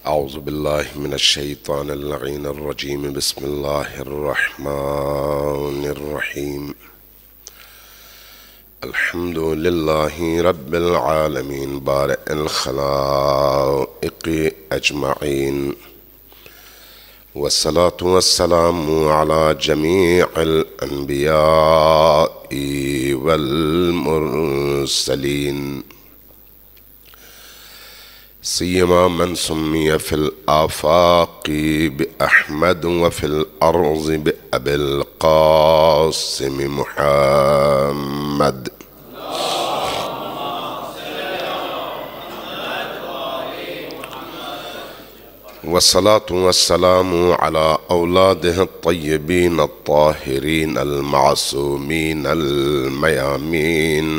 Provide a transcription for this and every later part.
اعوذ باللہ من الشیطان اللعین الرجیم بسم اللہ الرحمن الرحیم الحمد للہ رب العالمین بارئ الخلائق اجمعین والصلاة والسلام على جميع الانبیاء والمرسلین سیما من سمی فی الآفاق بأحمد وفی الارض بأبی القاسم محمد والصلاة والسلام على أولاده الطيبين الطاهرين المعصومين الميامين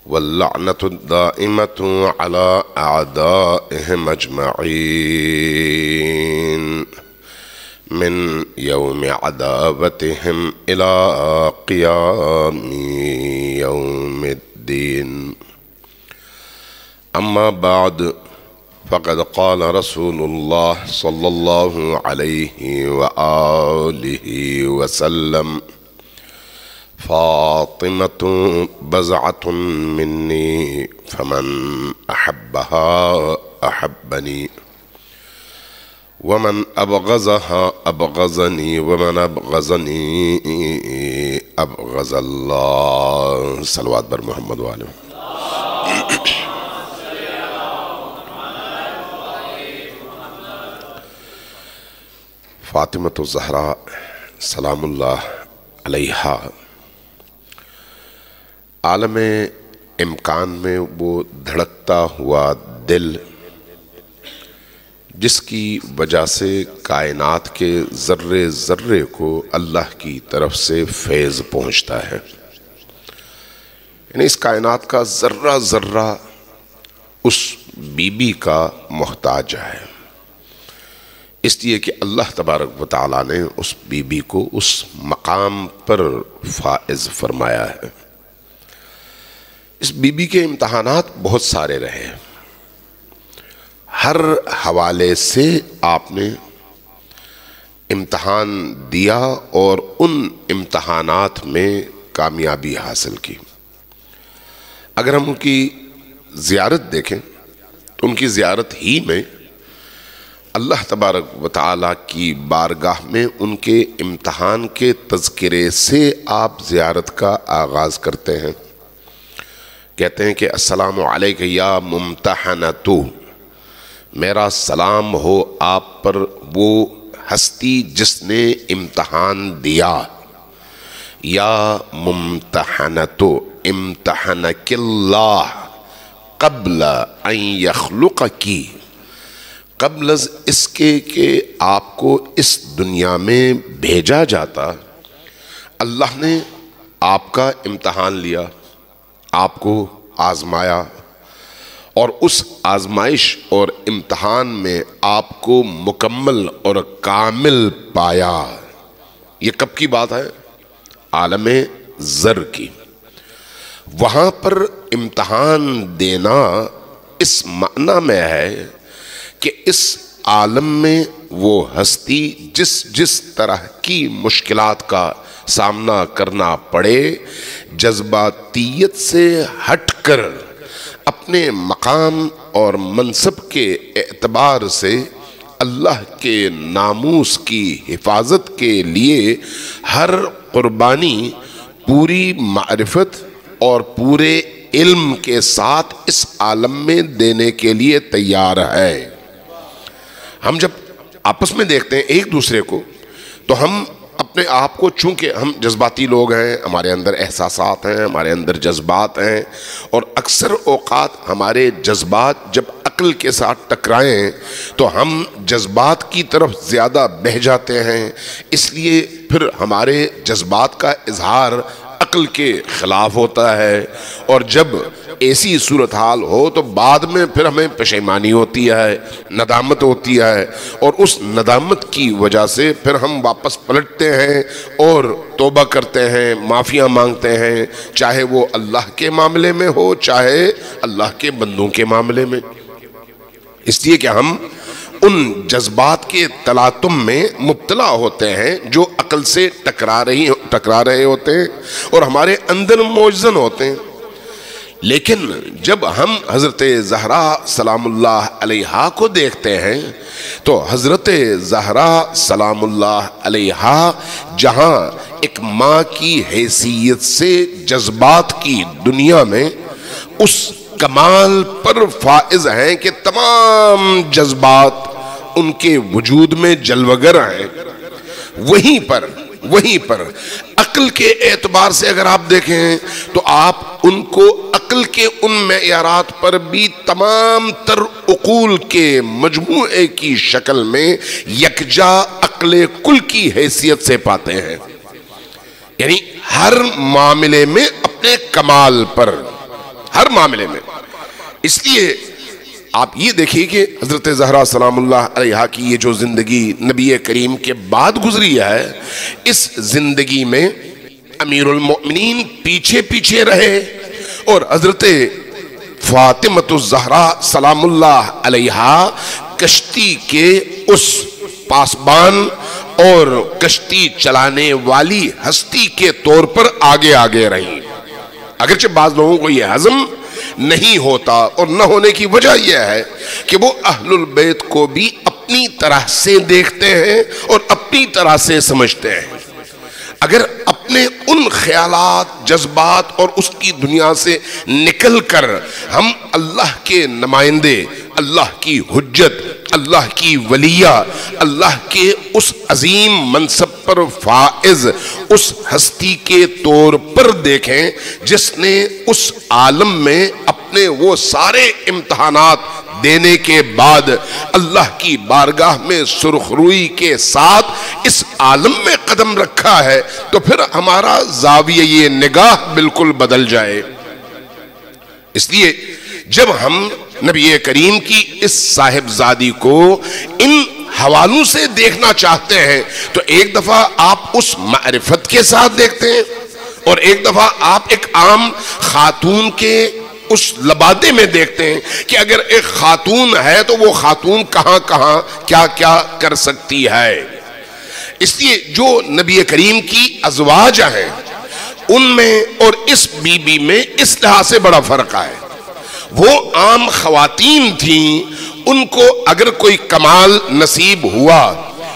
واللعنة الدائمة على أعدائهم أجمعين من يوم عداوتهم إلى قيام يوم الدين. أما بعد، فقد قال رسول الله صلى الله عليه وآله وسلم: فاطمة بضعة مني فمن أحبها أحبني ومن أبغضها أبغضني ومن أبغضني أبغض الله. صلوات بر محمد وآله. فاطمة الزہرا سلام اللہ علیہا عالم امکان میں وہ دھڑکتا ہوا دل جس کی وجہ سے کائنات کے ذرے ذرے کو اللہ کی طرف سے فیض پہنچتا ہے. یعنی اس کائنات کا ذرہ ذرہ اس بی بی کا محتاج ہے، اس لیے کہ اللہ تبارک و تعالیٰ نے اس بی بی کو اس مقام پر فائز فرمایا ہے. اس بی بی کے امتحانات بہت سارے رہے، ہر حوالے سے آپ نے امتحان دیا اور ان امتحانات میں کامیابی حاصل کی. اگر ہم ان کی زیارت دیکھیں تو ان کی زیارت ہی میں اللہ تبارک و تعالیٰ کی بارگاہ میں ان کے امتحان کے تذکرے سے آپ زیارت کا آغاز کرتے ہیں. کہتے ہیں کہ السلام علیکہ یا ممتحنتو، میرا سلام ہو آپ پر وہ ہستی جس نے امتحان دیا. یا ممتحنتو امتحنک اللہ قبل ان یخلقکی، قبل از اس کے کہ آپ کو اس دنیا میں بھیجا جاتا اللہ نے آپ کا امتحان لیا، آپ کو آزمایا، اور اس آزمائش اور امتحان میں آپ کو مکمل اور کامل پایا. یہ کب کی بات ہے؟ عالم زر کی. وہاں پر امتحان دینا اس معنی میں ہے کہ اس عالم میں وہ ہستی جس طرح کی مشکلات کا سامنا کرنا پڑے، جذباتیت سے ہٹ کر اپنے مقام اور منصب کے اعتبار سے اللہ کے ناموس کی حفاظت کے لیے ہر قربانی پوری معرفت اور پورے علم کے ساتھ اس عالم میں دینے کے لیے تیار ہے. ہم جب آپس میں دیکھتے ہیں ایک دوسرے کو تو ہم اپنے آپ کو، چونکہ ہم جذباتی لوگ ہیں، ہمارے اندر احساسات ہیں، ہمارے اندر جذبات ہیں، اور اکثر اوقات ہمارے جذبات جب عقل کے ساتھ ٹکرائیں تو ہم جذبات کی طرف زیادہ بہہ جاتے ہیں. اس لیے پھر ہمارے جذبات کا اظہار عقل کے خلاف ہوتا ہے، اور جب ایسی صورتحال ہو تو بعد میں پھر ہمیں پشیمانی ہوتی ہے، ندامت ہوتی ہے، اور اس ندامت کی وجہ سے پھر ہم واپس پلٹتے ہیں اور توبہ کرتے ہیں، معافیاں مانگتے ہیں، چاہے وہ اللہ کے معاملے میں ہو چاہے اللہ کے بندوں کے معاملے میں. اس لیے کہ ہم ان جذبات کے تلاطم میں مبتلا ہوتے ہیں جو عقل سے ٹکرا رہے ہوتے ہیں اور ہمارے اندر موجزن ہوتے ہیں. لیکن جب ہم حضرت زہرا سلام اللہ علیہا کو دیکھتے ہیں تو حضرت زہرا سلام اللہ علیہا جہاں ایک ماں کی حیثیت سے جذبات کی دنیا میں اس کمال پر فائز ہیں کہ تمام جذبات ان کے وجود میں جلوگر ہیں، وہیں پر عقل کے اعتبار سے اگر آپ دیکھیں تو آپ ان کو عقل کے ان معیارات پر بھی تمام تر عقول کے مجموعے کی شکل میں یکجا عقل کل کی حیثیت سے پاتے ہیں. یعنی ہر معاملے میں اپنے کمال پر، ہر معاملے میں. اس لیے آپ یہ دیکھیے کہ حضرت زہرا سلام اللہ علیہا کی یہ جو زندگی نبی کریم کے بعد گزری ہے، اس زندگی میں امیر المؤمنین پیچھے رہے اور حضرت فاطمۃ الزہرا سلام اللہ علیہا کشتی کے اس پاسبان اور کشتی چلانے والی ہستی کے طور پر آگے رہی. اگرچہ بعض لوگوں کو یہ ہضم نہیں ہوتا، اور نہ ہونے کی وجہ یہ ہے کہ وہ اہل البیت کو بھی اپنی طرح سے دیکھتے ہیں اور اپنی طرح سے سمجھتے ہیں. اگر اپنے ان خیالات، جذبات اور اس کی دنیا سے نکل کر ہم اللہ کے نمائندے، اللہ کی حجت، اللہ کی ولیہ، اللہ کے اس عظیم منصب پر فائز اس ہستی کے طور پر دیکھیں جس نے اس عالم میں اپنے وہ سارے امتحانات دینے کے بعد اللہ کی بارگاہ میں سرخروئی کے ساتھ اس عالم میں قدم رکھا ہے، تو پھر ہمارا زاویہ یہ نگاہ بالکل بدل جائے. اس لیے جب ہم نبی کریم کی اس صاحبزادی کو ان حوالوں سے دیکھنا چاہتے ہیں تو ایک دفعہ آپ اس معرفت کے ساتھ دیکھتے ہیں اور ایک دفعہ آپ ایک عام خاتون کے اس لبادے میں دیکھتے ہیں کہ اگر ایک خاتون ہے تو وہ خاتون کہاں کیا کر سکتی ہے. اس لیے جو نبی کریم کی ازواج ہیں ان میں اور اس بی بی میں اس لحاظ سے بڑا فرق ہے. وہ عام خواتین تھیں، ان کو اگر کوئی کمال نصیب ہوا،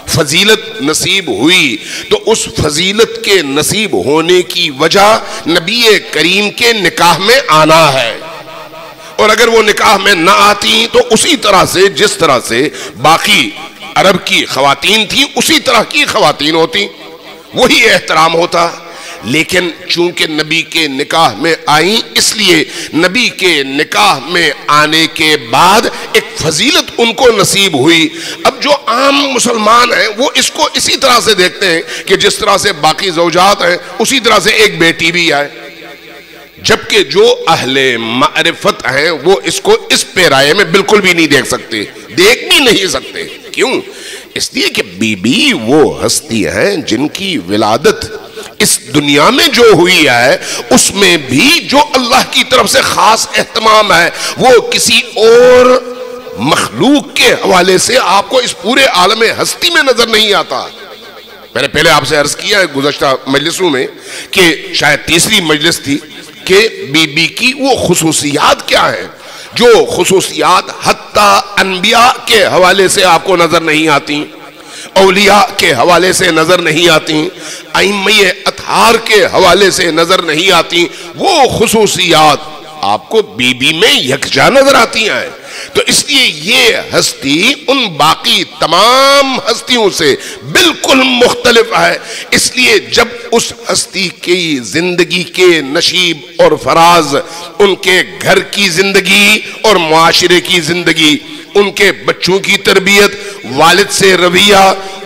فضیلت نصیب ہوئی، تو اس فضیلت کے نصیب ہونے کی وجہ نبی کریم کے نکاح میں آنا ہے. اور اگر وہ نکاح میں نہ آتی تو اسی طرح سے جس طرح سے باقی عرب کی خواتین تھیں اسی طرح کی خواتین ہوتی، وہی احترام ہوتا. لیکن چونکہ نبی کے نکاح میں آئیں، اس لیے نبی کے نکاح میں آنے کے بعد ایک فضیلت ان کو نصیب ہوئی. اب جو عام مسلمان ہیں وہ اس کو اسی طرح سے دیکھتے ہیں کہ جس طرح سے باقی زوجات ہیں اسی طرح سے ایک بیٹی بھی آئے، جبکہ جو اہل معرفت ہیں وہ اس کو اس پیرائے میں بالکل بھی نہیں دیکھ سکتے، دیکھ بھی نہیں سکتے. کیوں؟ اس لیے کہ بی بی وہ ہستی ہیں جن کی ولادت اس دنیا میں جو ہوئی ہے اس میں بھی جو اللہ کی طرف سے خاص اہتمام ہے وہ کسی اور مخلوق کے حوالے سے آپ کو اس پورے عالم ہستی میں نظر نہیں آتا. میں نے پہلے آپ سے عرض کیا ہے گزشتہ مجلسوں میں کہ شاید تیسری مجلس تھی کہ بی بی کی وہ خصوصیات کیا ہیں جو خصوصیات حتیٰ انبیاء کے حوالے سے آپ کو نظر نہیں آتی، اولیاء کے حوالے سے نظر نہیں آتی، ائمہ اطہار کے حوالے سے نظر نہیں آتی. وہ خصوصیات آپ کو بی بی میں یکجا نظر آتی ہیں. تو اس لیے یہ ہستی ان باقی تمام ہستیوں سے بالکل مختلف ہے. اس لیے جب اس ہستی کی زندگی کے نشیب اور فراز، ان کے گھر کی زندگی اور معاشرے کی زندگی، ان کے بچوں کی تربیت، والد سے رویہ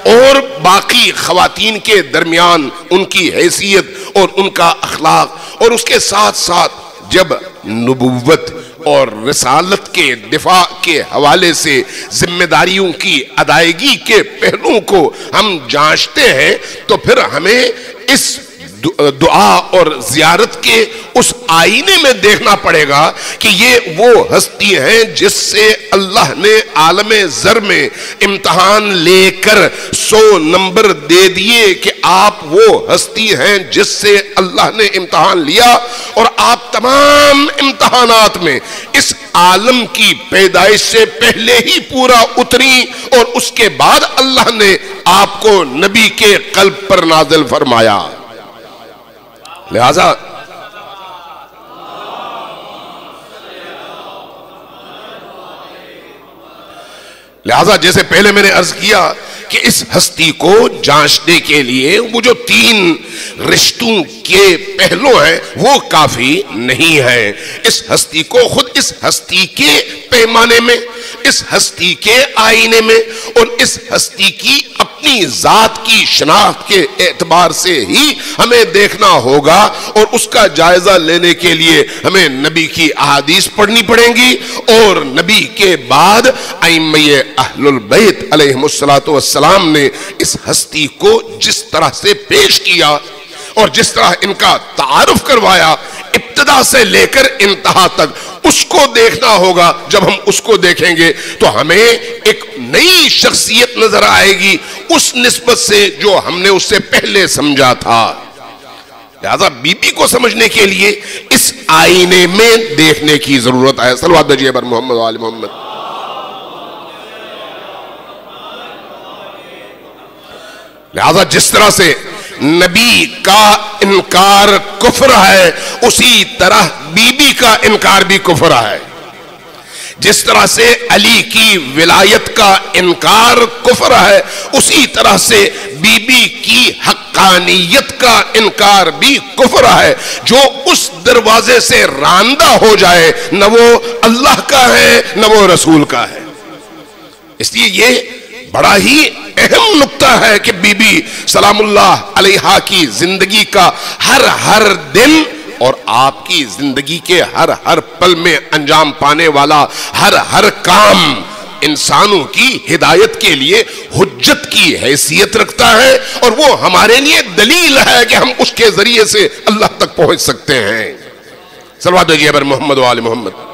اور باقی خواتین کے درمیان ان کی حیثیت اور ان کا اخلاق، اور اس کے ساتھ ساتھ جب نبوت اور رسالت کے دفاع کے حوالے سے ذمہ داریوں کی ادائیگی کے پہلوؤں کو ہم جانچتے ہیں تو پھر ہمیں اس دعا اور زیارت کے اس آئینے میں دیکھنا پڑے گا کہ یہ وہ ہستی ہیں جس سے اللہ نے عالم زر میں امتحان لے کر 100 نمبر دے دیے کہ آپ وہ ہستی ہیں جس سے اللہ نے امتحان لیا، اور آپ تمام امتحانات میں اس عالم کی پیدائش سے پہلے ہی پورا اتری، اور اس کے بعد اللہ نے آپ کو نبی کے قلب پر نازل فرمایا۔ لہذا جیسے پہلے میں نے عرض کیا کہ اس ہستی کو جانچنے کے لیے وہ جو 3 رشتوں کے پہلو ہیں وہ کافی نہیں ہے۔ اس ہستی کو خود اس ہستی کے پیمانے میں، اس ہستی کے آئینے میں، اور اس ہستی کی اپنی ذات کی شناخت کے اعتبار سے ہی ہمیں دیکھنا ہوگا، اور اس کا جائزہ لینے کے لیے ہمیں نبی کی احادیث پڑھنی پڑیں گی، اور نبی کے بعد ائمہ اہل البیت علیہم السلام نے اس ہستی کو جس طرح سے پیش کیا اور جس طرح ان کا تعارف کروایا ابتدا سے لے کر انتہا تک، اس کو دیکھنا ہوگا۔ جب ہم اس کو دیکھیں گے تو ہمیں ایک نئی شخصیت نظر آئے گی اس نسبت سے جو ہم نے اس سے پہلے سمجھا تھا۔ لہذا بی بی کو سمجھنے کے لیے اس آئینے میں دیکھنے کی ضرورت ہے۔ صلوات بھیجیے بر محمد و آل محمد۔ لہذا جس طرح سے نبی کا انکار کفر ہے، اسی طرح بی بی کا انکار بھی کفر ہے۔ جس طرح سے علی کی ولایت کا انکار کفر ہے، اسی طرح سے بی بی کی حقانیت کا انکار بھی کفر ہے۔ جو اس دروازے سے راندہ ہو جائے، نہ وہ اللہ کا ہے نہ وہ رسول کا ہے۔ اس لیے یہ بڑا ہی اہم نقطہ ہے کہ بی بی سلام اللہ علیہا کی زندگی کا ہر دن اور آپ کی زندگی کے ہر پل میں انجام پانے والا ہر کام انسانوں کی ہدایت کے لیے حجت کی حیثیت رکھتا ہے، اور وہ ہمارے لیے دلیل ہے کہ ہم اس کے ذریعے سے اللہ تک پہنچ سکتے ہیں۔ صلوات بھیجیے بر محمد و آل محمد۔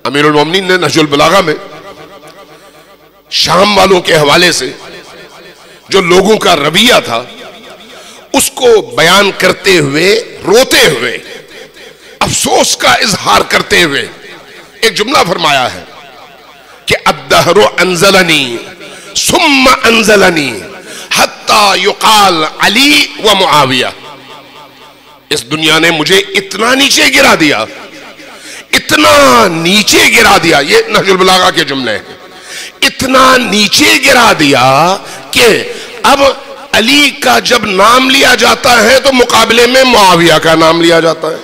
امیر المومنین نے نہج البلاغہ میں شام والوں کے حوالے سے جو لوگوں کا رویہ تھا اس کو بیان کرتے ہوئے، روتے ہوئے، افسوس کا اظہار کرتے ہوئے ایک جملہ فرمایا ہے کہ الدہر انزلنی ثم انزلنی حتی یقال علی و معاویہ۔ اس دنیا نے مجھے اتنا نیچے گرا دیا، اتنا نیچے گرا دیا، یہ نہج البلاغہ کے جملے ہیں، اتنا نیچے گرا دیا کہ اب علی کا جب نام لیا جاتا ہے تو مقابلے میں معاویہ کا نام لیا جاتا ہے۔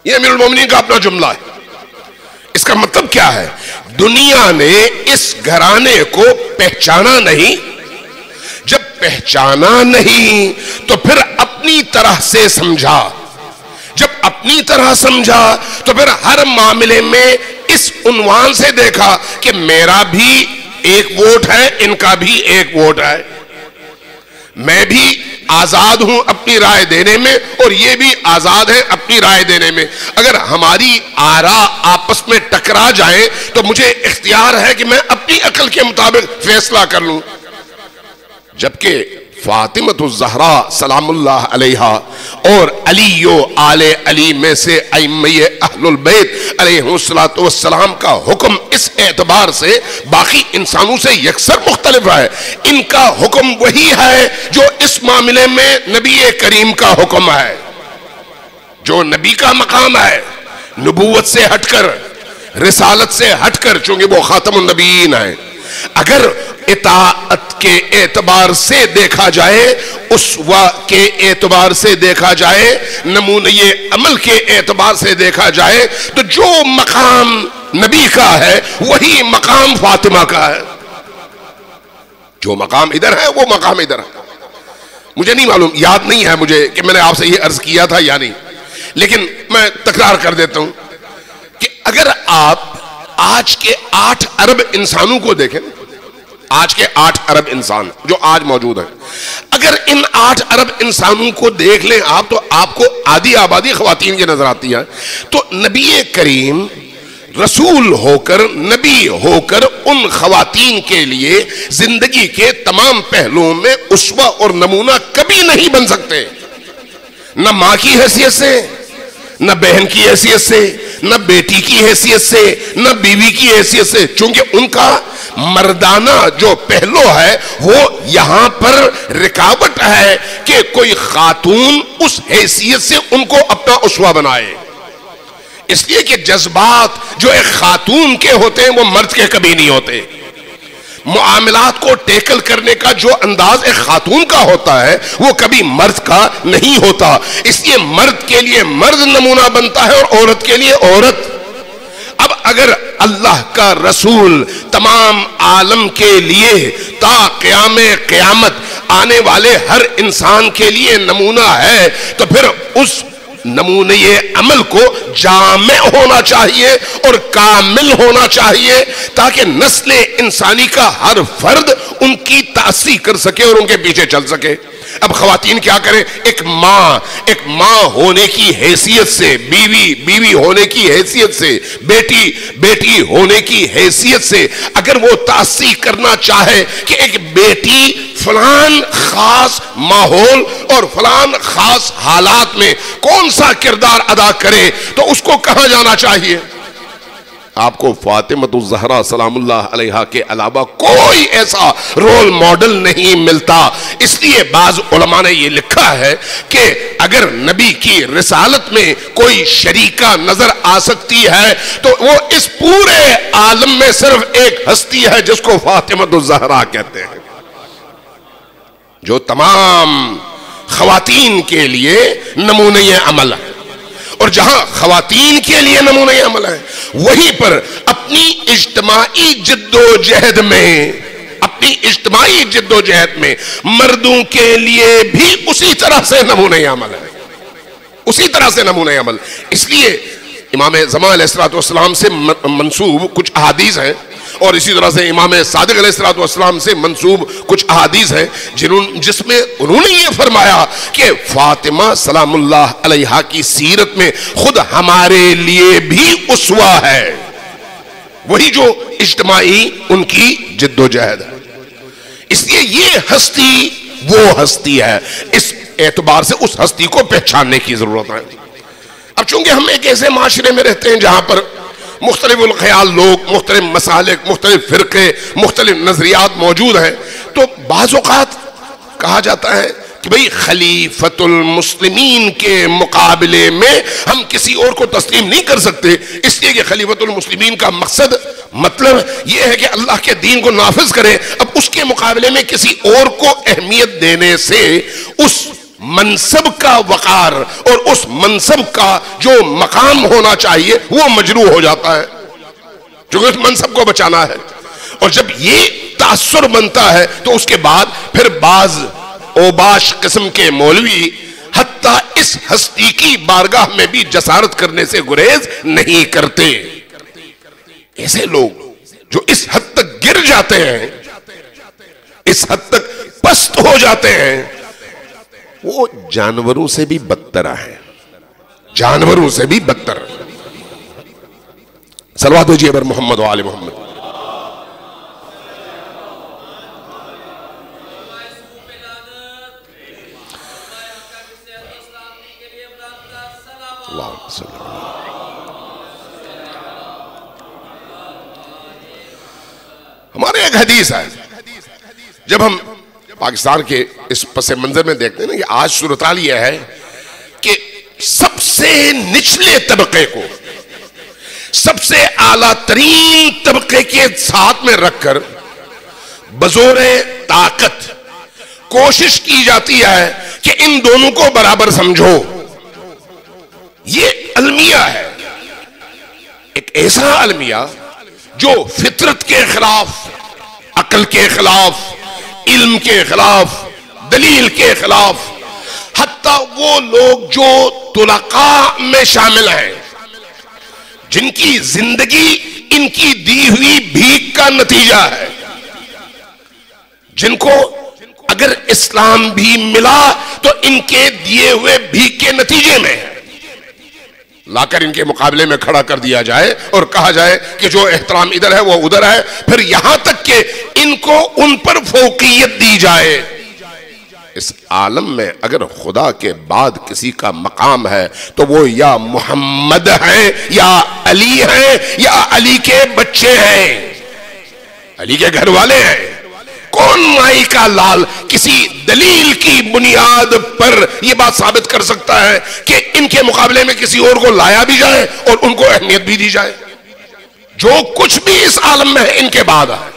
یہ امیر المومنین کا اپنا جملہ ہے۔ اس کا مطلب کیا ہے؟ دنیا نے اس گھرانے کو پہچانا نہیں، جب پہچانا نہیں تو پھر اپنی طرح سے سمجھا، جب اپنی طرح سمجھا تو پھر ہر معاملے میں اس عنوان سے دیکھا کہ میرا بھی ایک ووٹ ہے، ان کا بھی ایک ووٹ ہے، میں بھی آزاد ہوں اپنی رائے دینے میں اور یہ بھی آزاد ہے اپنی رائے دینے میں۔ اگر ہماری آراء آپس میں ٹکرا جائیں تو مجھے اختیار ہے کہ میں اپنی عقل کے مطابق فیصلہ کر لوں۔ جبکہ فاطمۃ الزہرا سلام اللہ علیہا اور علی و آل علی میں سے ائمہ اہل البیت علیہ السلام کا حکم اس اعتبار سے باقی انسانوں سے یکسر مختلف ہے۔ ان کا حکم وہی ہے جو اس معاملے میں نبی کریم کا حکم ہے، جو نبی کا مقام ہے، نبوت سے ہٹ کر، رسالت سے ہٹ کر، چونکہ وہ خاتم النبیین ہیں۔ اگر اطاعت کے اعتبار سے دیکھا جائے، اسوہ کے اعتبار سے دیکھا جائے، نمونہ عمل کے اعتبار سے دیکھا جائے، تو جو مقام نبی کا ہے وہی مقام فاطمہ کا ہے۔ جو مقام ادھر ہے وہ مقام ادھر ہے۔ مجھے نہیں معلوم، یاد نہیں ہے مجھے کہ میں نے آپ سے یہ عرض کیا تھا یا نہیں، لیکن میں تکرار کر دیتا ہوں کہ اگر آپ آج کے 8 ارب انسانوں کو دیکھیں، آج کے 8 ارب انسان جو آج موجود ہیں، اگر ان 8 ارب انسانوں کو دیکھ لیں آپ تو آپ کو آدھی آبادی خواتین کی نظر آتی ہے. تو نبی کریم رسول ہو کر، نبی ہو کر ان خواتین کے لیے زندگی کے تمام پہلوؤں میں اسوہ اور نمونہ کبھی نہیں بن سکتے، نہ ماں کی حیثیت سے، نہ بہن کی حیثیت سے، نہ بیٹی کی حیثیت سے، نہ بیوی کی حیثیت سے، چونکہ ان کا مردانہ جو پہلو ہے وہ یہاں پر رکاوٹ ہے کہ کوئی خاتون اس حیثیت سے ان کو اپنا اسوہ بنائے. اس لیے کہ جذبات جو ایک خاتون کے ہوتے ہیں وہ مرد کے کبھی نہیں ہوتے. معاملات کو ٹیکل کرنے کا جو انداز ایک خاتون کا ہوتا ہے وہ کبھی مرد کا نہیں ہوتا. اس لیے مرد کے لیے مرد نمونہ بنتا ہے اور عورت کے لیے عورت. اب اگر اللہ کا رسول تمام عالم کے لیے تا قیام قیامت آنے والے ہر انسان کے لیے نمونہ ہے تو پھر اس نمونے عمل کو جامع ہونا چاہیے اور کامل ہونا چاہیے تاکہ نسل انسانی کا ہر فرد ان کی تأسی کر سکے اور ان کے پیچھے چل سکے. اب خواتین کیا کریں؟ ایک ماں ہونے کی حیثیت سے، بیوی ہونے کی حیثیت سے، بیٹی ہونے کی حیثیت سے اگر وہ تأسی کرنا چاہے کہ ایک بیٹی فلان خاص ماحول اور فلان خاص حالات میں کون سا کردار ادا کرے تو اس کو کہاں جانا چاہیے؟ آپ کو فاطمہ الزہرا سلام اللہ علیہا کے علاوہ کوئی ایسا رول ماڈل نہیں ملتا. اس لیے بعض علماء نے یہ لکھا ہے کہ اگر نبی کی رسالت میں کوئی شریکہ نظر آ سکتی ہے تو وہ اس پورے عالم میں صرف ایک ہستی ہے جس کو فاطمہ الزہرا کہتے ہیں، جو تمام خواتین کے لیے نمونۂ عمل ہے. اور جہاں خواتین کے لیے نمونۂ عمل ہے وہیں پر اپنی اجتماعی جد و جہد میں مردوں کے لیے بھی اسی طرح سے نمونۂ عمل ہے، اسی طرح سے نمونۂ عمل. اس لیے امام زمان علیہ السلام سے منسوب کچھ احادیث ہیں اور اسی طرح سے امام صادق علیہ السلام سے منسوب کچھ احادیث ہیں جس میں انہوں نے یہ فرمایا کہ فاطمہ سلام اللہ علیہا کی سیرت میں خود ہمارے لیے بھی اسوہ ہے، وہی جو اجتماعی ان کی جد و جہد ہے. اس لیے یہ ہستی وہ ہستی ہے، اس اعتبار سے اس ہستی کو پہچاننے کی ضرورت ہے. اب چونکہ ہم ایک ایسے معاشرے میں رہتے ہیں جہاں پر مختلف الخیال لوگ، مختلف مسالک، مختلف فرقے، مختلف نظریات موجود ہیں، تو بعض اوقات کہا جاتا ہے کہ بھئی خلیفۃ المسلمین کے مقابلے میں ہم کسی اور کو تسلیم نہیں کر سکتے، اس لیے کہ خلیفۃ المسلمین کا مطلب یہ ہے کہ اللہ کے دین کو نافذ کرے. اب اس کے مقابلے میں کسی اور کو اہمیت دینے سے اس منصب کا وقار اور اس منصب کا جو مقام ہونا چاہیے وہ مجروح ہو جاتا ہے، چونکہ اس منصب کو بچانا ہے. اور جب یہ تاثر بنتا ہے تو اس کے بعد پھر بعض اوباش قسم کے مولوی حتیٰ اس ہستی کی بارگاہ میں بھی جسارت کرنے سے گریز نہیں کرتے. ایسے لوگ جو اس حد تک گر جاتے ہیں، اس حد تک پست ہو جاتے ہیں، وہ جانوروں سے بھی بدتر ہے، جانوروں سے بھی بدتر. صلوات ہوجیے بر محمد و آل محمد. ہمارے ایک حدیث ہے، جب ہم پاکستان کے اس پس منظر میں دیکھتے ہیں نا کہ آج صورتحال یہ ہے کہ سب سے نچلے طبقے کو سب سے اعلیٰ ترین طبقے کے ساتھ میں رکھ کر بزور طاقت کوشش کی جاتی ہے کہ ان دونوں کو برابر سمجھو. یہ المیہ ہے، ایک ایسا المیہ جو فطرت کے خلاف، عقل کے خلاف، علم کے خلاف، دلیل کے خلاف، حتیٰ وہ لوگ جو طلقاء میں شامل ہیں جن کی زندگی ان کی دی ہوئی بھیک کا نتیجہ ہے، جن کو اگر اسلام بھی ملا تو ان کے دیے ہوئے بھیک کے نتیجے میں لا کر ان کے مقابلے میں کھڑا کر دیا جائے اور کہا جائے کہ جو احترام ادھر ہے وہ ادھر ہے، پھر یہاں تک کہ ان کو ان پر فوقیت دی جائے۔ اس عالم میں اگر خدا کے بعد کسی کا مقام ہے تو وہ یا محمد ہیں یا علی ہیں یا علی کے بچے ہیں، علی کے گھر والے ہیں۔ کون مائی کا لال کسی دلیل کی بنیاد پر یہ بات ثابت کر سکتا ہے کہ ان کے مقابلے میں کسی اور کو لایا بھی جائے اور ان کو اہمیت بھی دی جائے؟ جو کچھ بھی اس عالم میں ہے ان کے بعد ہے،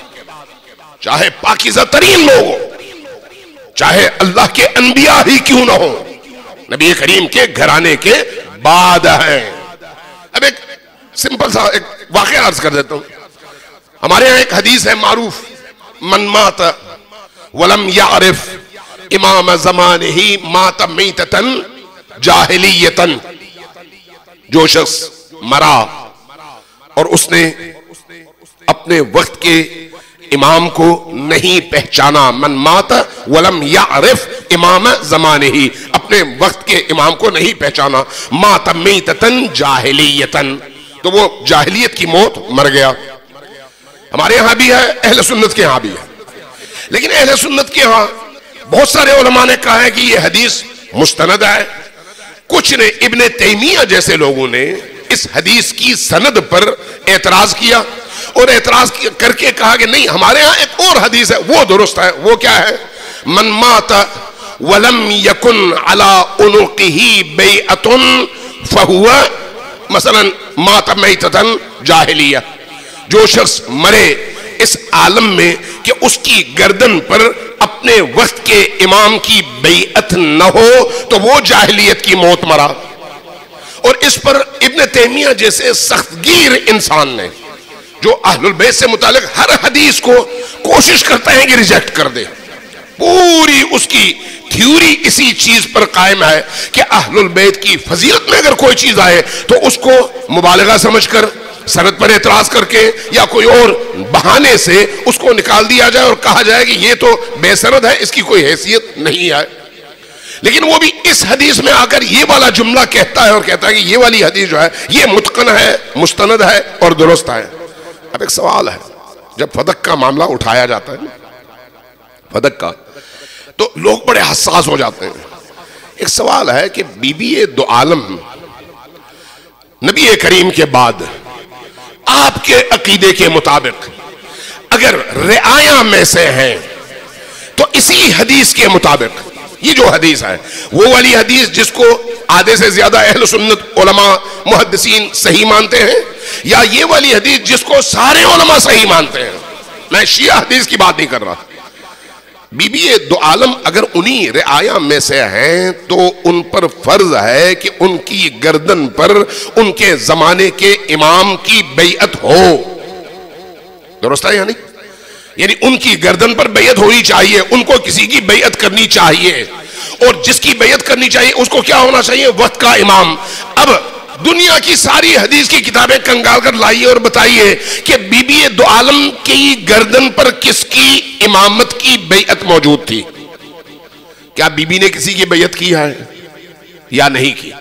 چاہے پاکیزہ ترین لوگ ہو، چاہے اللہ کے انبیاء ہی کیوں نہ ہو، نبی کریم کے گھرانے کے بعد ہیں۔ اب ایک سمپل سا ایک واقعہ عرض کر دیتا ہوں۔ ہمارے ہاں ایک حدیث ہے معروف، من مات ولم يعرف امام زمانہ مات میتتا جاہلیتا، جو شخص مرا اور اس نے اپنے وقت کے امام کو نہیں پہچانا، من مات ولم يعرف امام زمانہ، اپنے وقت کے امام کو نہیں پہچانا، مات میتتا جاہلیتا، تو وہ جاہلیت کی موت مر گیا۔ ہمارے یہاں بھی ہے، اہل سنت کے یہاں بھی ہے، لیکن اہل سنت کے یہاں بہت سارے علماء نے کہا ہے کہ یہ حدیث مستند ہے۔ کچھ نے، ابن تیمیہ جیسے لوگوں نے اس حدیث کی سند پر اعتراض کیا اور اعتراض کر کے کہا کہ نہیں، ہمارے ہاں ایک اور حدیث ہے وہ درست ہے۔ وہ کیا ہے؟ من مات ولم یکن علی عنقہ بیعۃ فہو مثلا مات میتۃ جاہلیہ، جو شخص مرے اس عالم میں کہ اس کی گردن پر اپنے وقت کے امام کی بیعت نہ ہو تو وہ جاہلیت کی موت مرا۔ اور اس پر ابن تیمیہ جیسے سخت گیر انسان نے، جو اہل البیت سے متعلق ہر حدیث کو کوشش کرتے ہیں کہ ریجیکٹ کر دے، پوری اس کی تھیوری اسی چیز پر قائم ہے کہ اہل البیت کی فضیلت میں اگر کوئی چیز آئے تو اس کو مبالغہ سمجھ کر، سند پر اعتراض کر کے یا کوئی اور بہانے سے اس کو نکال دیا جائے اور کہا جائے کہ یہ تو بے سند ہے، اس کی کوئی حیثیت نہیں ہے۔ لیکن وہ بھی اس حدیث میں آ کر یہ والا جملہ کہتا ہے اور کہتا ہے کہ یہ والی حدیث جو ہے یہ متقن ہے، مستند ہے اور درست ہے۔ اب ایک سوال ہے، جب فدق کا معاملہ اٹھایا جاتا ہے، فدق کا، تو لوگ بڑے حساس ہو جاتے ہیں۔ ایک سوال ہے کہ بی بی دو عالم نبی کریم کے بعد آپ کے عقیدے کے مطابق اگر رعایا میں سے ہیں تو اسی حدیث کے مطابق، یہ جو حدیث ہے وہ والی حدیث جس کو آدھے سے زیادہ اہل سنت علماء محدثین صحیح مانتے ہیں، یا یہ والی حدیث جس کو سارے علماء صحیح مانتے ہیں؟ میں شیعہ حدیث کی بات نہیں کر رہا۔ بی بی دو عالم اگر انہی رعایا میں سے ہیں تو ان پر فرض ہے کہ ان کی گردن پر ان کے زمانے کے امام کی بیعت ہو، درست ہے؟ یعنی ان کی گردن پر بیعت ہونی چاہیے، ان کو کسی کی بیعت کرنی چاہیے، اور جس کی بیعت کرنی چاہیے اس کو کیا ہونا چاہیے؟ وقت کا امام۔ اب دنیا کی ساری حدیث کی کتابیں کنگال کر لائیے اور بتائیے کہ بی بی دو عالم کی گردن پر کس کی امامت کی بیعت موجود تھی؟ کیا بی بی نے کسی کی بیعت کی ہے یا نہیں کی؟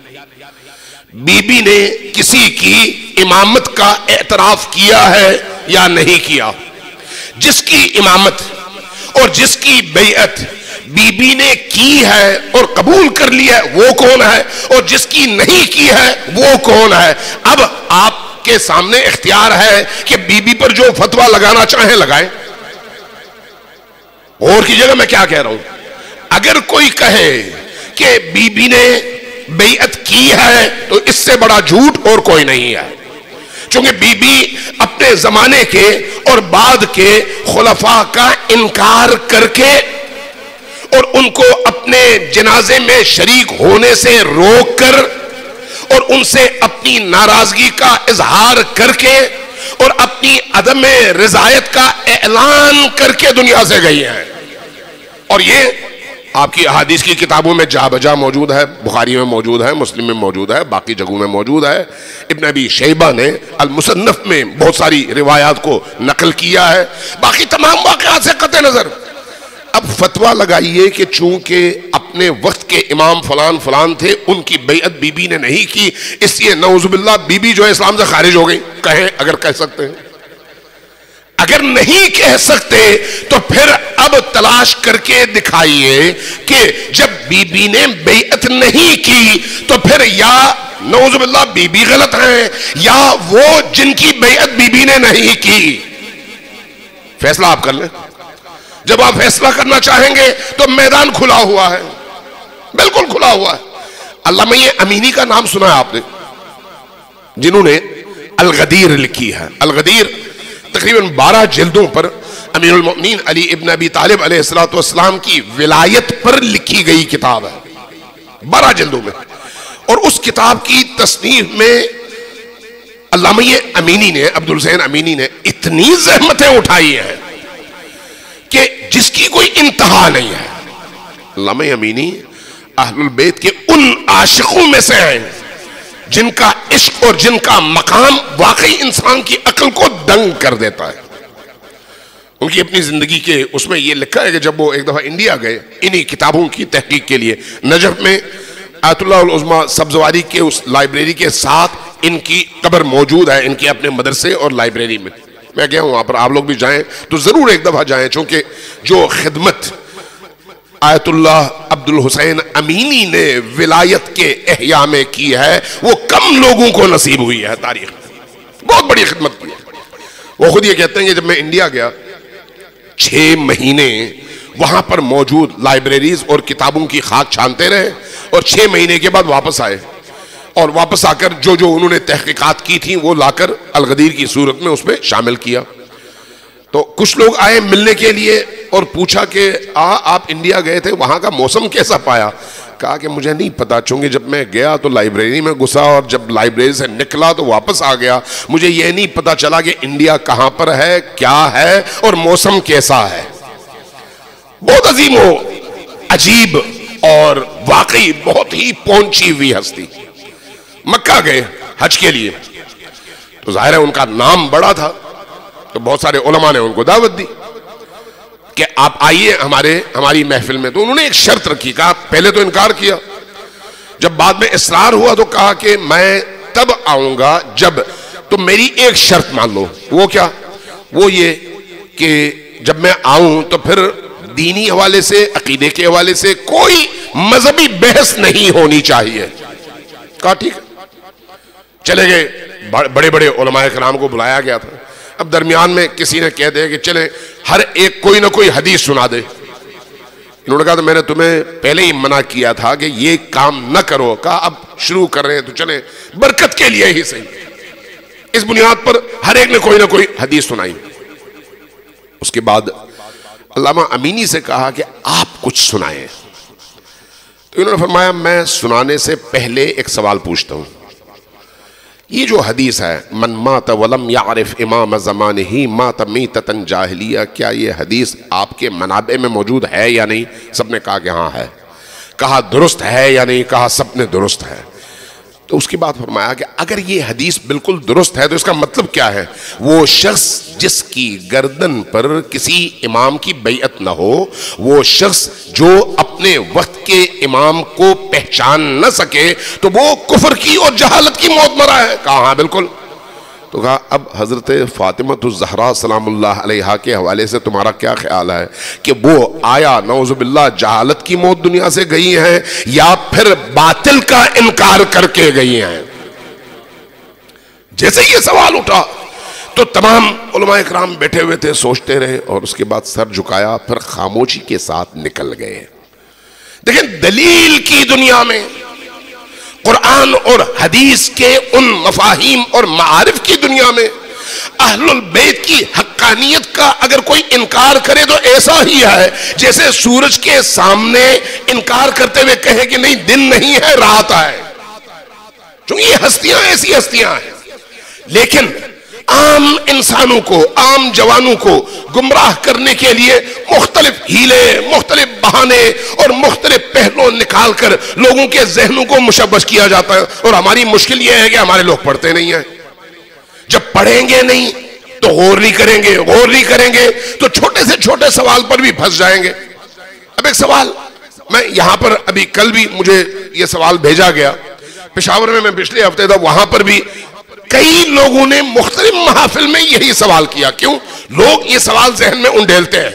بی بی نے کسی کی امامت کا اعتراف کیا ہے یا نہیں کیا؟ جس کی امامت اور جس کی بیعت بی بی نے کی ہے اور قبول کر لیا ہے وہ کون ہے، اور جس کی نہیں کی ہے وہ کون ہے؟ اب آپ کے سامنے اختیار ہے کہ بی بی پر جو فتویٰ لگانا چاہیں لگائیں۔ اور کی جگہ میں کیا کہہ رہا ہوں، اگر کوئی کہے کہ بی بی نے بیعت کی ہے تو اس سے بڑا جھوٹ اور کوئی نہیں ہے، چونکہ بی بی اپنے زمانے کے اور بعد کے خلفاء کا انکار کر کے اور ان کو اپنے جنازے میں شریک ہونے سے روک کر اور ان سے اپنی ناراضگی کا اظہار کر کے اور اپنی عدم رضایت کا اعلان کر کے دنیا سے گئی ہے، اور یہ آپ کی احادیث کی کتابوں میں جا بجا موجود ہے، بخاری میں موجود ہے، مسلم میں موجود ہے، باقی جگہوں میں موجود ہے۔ ابن ابی شیبہ نے المصنف میں بہت ساری روایات کو نقل کیا ہے، باقی تمام واقعات سے قطع نظر اب فتویٰ لگائیے کہ چونکہ اپنے وقت کے امام فلان فلان تھے، ان کی بیعت بی بی نے نہیں کی، اس لیے نعوذ باللہ بی بی جو ہے اسلام سے خارج ہو گئی. کہیں اگر کہہ سکتے ہیں. اگر نہیں کہہ سکتے تو پھر اب تلاش کر کے دکھائیے کہ جب بی بی نے بیعت نہیں کی تو پھر یا نعوذ باللہ بی بی غلط ہیں یا وہ جن کی بیعت بی بی نے نہیں کی. فیصلہ آپ کر لیں. جب آپ فیصلہ کرنا چاہیں گے تو میدان کھلا ہوا ہے، بالکل کھلا ہوا ہے. علامہ امینی کا نام سنا ہے آپ نے، جنہوں نے الغدیر لکھی ہے. الغدیر تقریباً 12 جلدوں پر امیر المؤمنین علی ابن ابی طالب علیہ السلام کی ولایت پر لکھی گئی کتاب ہے، 12 جلدوں میں. اور اس کتاب کی تصنیف میں علامہ امینی نے، عبدالحسین امینی نے اتنی زحمتیں اٹھائی ہیں کہ جس کی کوئی انتہا نہیں ہے. علامہ امینی اہل البیت کے ان عاشقوں میں سے ہیں جن کا عشق اور جن کا مقام واقعی انسان کی عقل کو دنگ کر دیتا ہے. ان کی اپنی زندگی کے اس میں یہ لکھا ہے کہ جب وہ ایک دفعہ انڈیا گئے انہی کتابوں کی تحقیق کے لیے، نجف میں آیت اللہ العظمیٰ سبزواری کے اس لائبریری کے ساتھ ان کی قبر موجود ہے، ان کے اپنے مدرسے اور لائبریری میں. میں گیا ہوں وہاں پر، آپ لوگ بھی جائیں تو ضرور ایک دفعہ جائیں، چونکہ جو خدمت آیت اللہ عبدالحسین امینی نے ولایت کے احیاء میں کی ہے وہ کم لوگوں کو نصیب ہوئی ہے. تاریخ بہت بڑی خدمت کی ہے. وہ خود یہ کہتے ہیں کہ جب میں انڈیا گیا 6 مہینے وہاں پر موجود لائبریریز اور کتابوں کی خاک چھانتے رہے، اور 6 مہینے کے بعد واپس آئے، اور واپس آ کر جو انہوں نے تحقیقات کی تھیں وہ لا کر الغدیر کی صورت میں اس میں شامل کیا. تو کچھ لوگ آئے ملنے کے لیے اور پوچھا کہ آپ انڈیا گئے تھے، وہاں کا موسم کیسا پایا؟ کہا کہ مجھے نہیں پتا، چونکہ جب میں گیا تو لائبریری میں گھسا اور جب لائبریری سے نکلا تو واپس آ گیا، مجھے یہ نہیں پتا چلا کہ انڈیا کہاں پر ہے، کیا ہے اور موسم کیسا ہے. بہت عظیم و عجیب اور واقعی بہت ہی پہنچی ہوئی ہستی. مکہ گئے حج کے لیے تو ظاہر ہے ان کا نام بڑا تھا، تو بہت سارے علماء نے ان کو دعوت دی کہ آپ آئیے ہماری محفل میں. تو انہوں نے ایک شرط رکھی، کہا پہلے تو انکار کیا، جب بعد میں اصرار ہوا تو کہا کہ میں تب آؤں گا جب تم میری ایک شرط مان لو. وہ کیا؟ وہ یہ کہ جب میں آؤں تو پھر دینی حوالے سے، عقیدے کے حوالے سے کوئی مذہبی بحث نہیں ہونی چاہیے. کہا ٹھیک ہے. چلے گئے، بڑے بڑے علماء کرام کو بلایا گیا تھا. اب درمیان میں کسی نے کہہ دیا کہ چلیں ہر ایک کوئی نہ کوئی حدیث سنا دے. انہوں نے کہا تو میں نے تمہیں پہلے ہی منع کیا تھا کہ یہ کام نہ کرو. کہا اب شروع کر رہے ہیں تو چلیں برکت کے لیے ہی صحیح. اس بنیاد پر ہر ایک نے کوئی نہ کوئی حدیث سنائی. اس کے بعد علامہ امینی سے کہا کہ آپ کچھ سنائیں. تو انہوں نے فرمایا میں سنانے سے پہلے ایک سوال پوچھتا ہوں. یہ جو حدیث ہے من مات ولم یعرف امام زمانہ مات میتۃ جاہلیہ، کیا یہ حدیث آپ کے منابع میں موجود ہے یا نہیں؟ سب نے کہا کہ ہاں ہے. کہا درست ہے یا نہیں؟ کہا سب نے درست ہے. تو اس کے بعد فرمایا کہ اگر یہ حدیث بالکل درست ہے تو اس کا مطلب کیا ہے؟ وہ شخص جس کی گردن پر کسی امام کی بیعت نہ ہو، وہ شخص جو اپنے وقت کے امام کو پہچان نہ سکے تو وہ کفر کی اور جہالت کی موت مرا ہے. کہا ہاں بالکل. تو کہا اب حضرت فاطمہ الزہرا سلام اللہ علیہا کے حوالے سے تمہارا کیا خیال ہے کہ وہ آیا نعوذ باللہ جہالت کی موت دنیا سے گئی ہیں یا پھر باطل کا انکار کر کے گئی ہیں؟ جیسے یہ سوال اٹھا تو تمام علماء اکرام بیٹھے ہوئے تھے، سوچتے رہے اور اس کے بعد سر جھکایا، پھر خاموشی کے ساتھ نکل گئے. دیکھیں دلیل کی دنیا میں، قرآن اور حدیث کے ان مفاہیم اور معارف کی دنیا میں اہل البیت کی حقانیت کا اگر کوئی انکار کرے تو ایسا ہی ہے جیسے سورج کے سامنے انکار کرتے ہوئے کہے کہ نہیں دن نہیں ہے رات ہے. چونکہ یہ ہستیاں ایسی ہستیاں ہیں. لیکن عام انسانوں کو، عام جوانوں کو گمراہ کرنے کے لیے مختلف ہیلے، مختلف بہانے اور مختلف پہلو نکال کر لوگوں کے ذہنوں کو مشوش کیا جاتا ہے. اور ہماری مشکل یہ ہے کہ ہمارے لوگ پڑھتے نہیں ہیں. جب پڑھیں گے نہیں تو غور نہیں کریں گے، غور نہیں کریں گے تو چھوٹے سے چھوٹے سوال پر بھی پھنس جائیں گے. اب ایک سوال میں یہاں پر ابھی کل بھی مجھے یہ سوال بھیجا گیا، پشاور میں پچھلے ہفتے تھا، وہاں پر بھی کئی لوگوں نے مختلف محافل میں یہی سوال کیا. کیوں لوگ یہ سوال ذہن میں انڈیلتے ہیں؟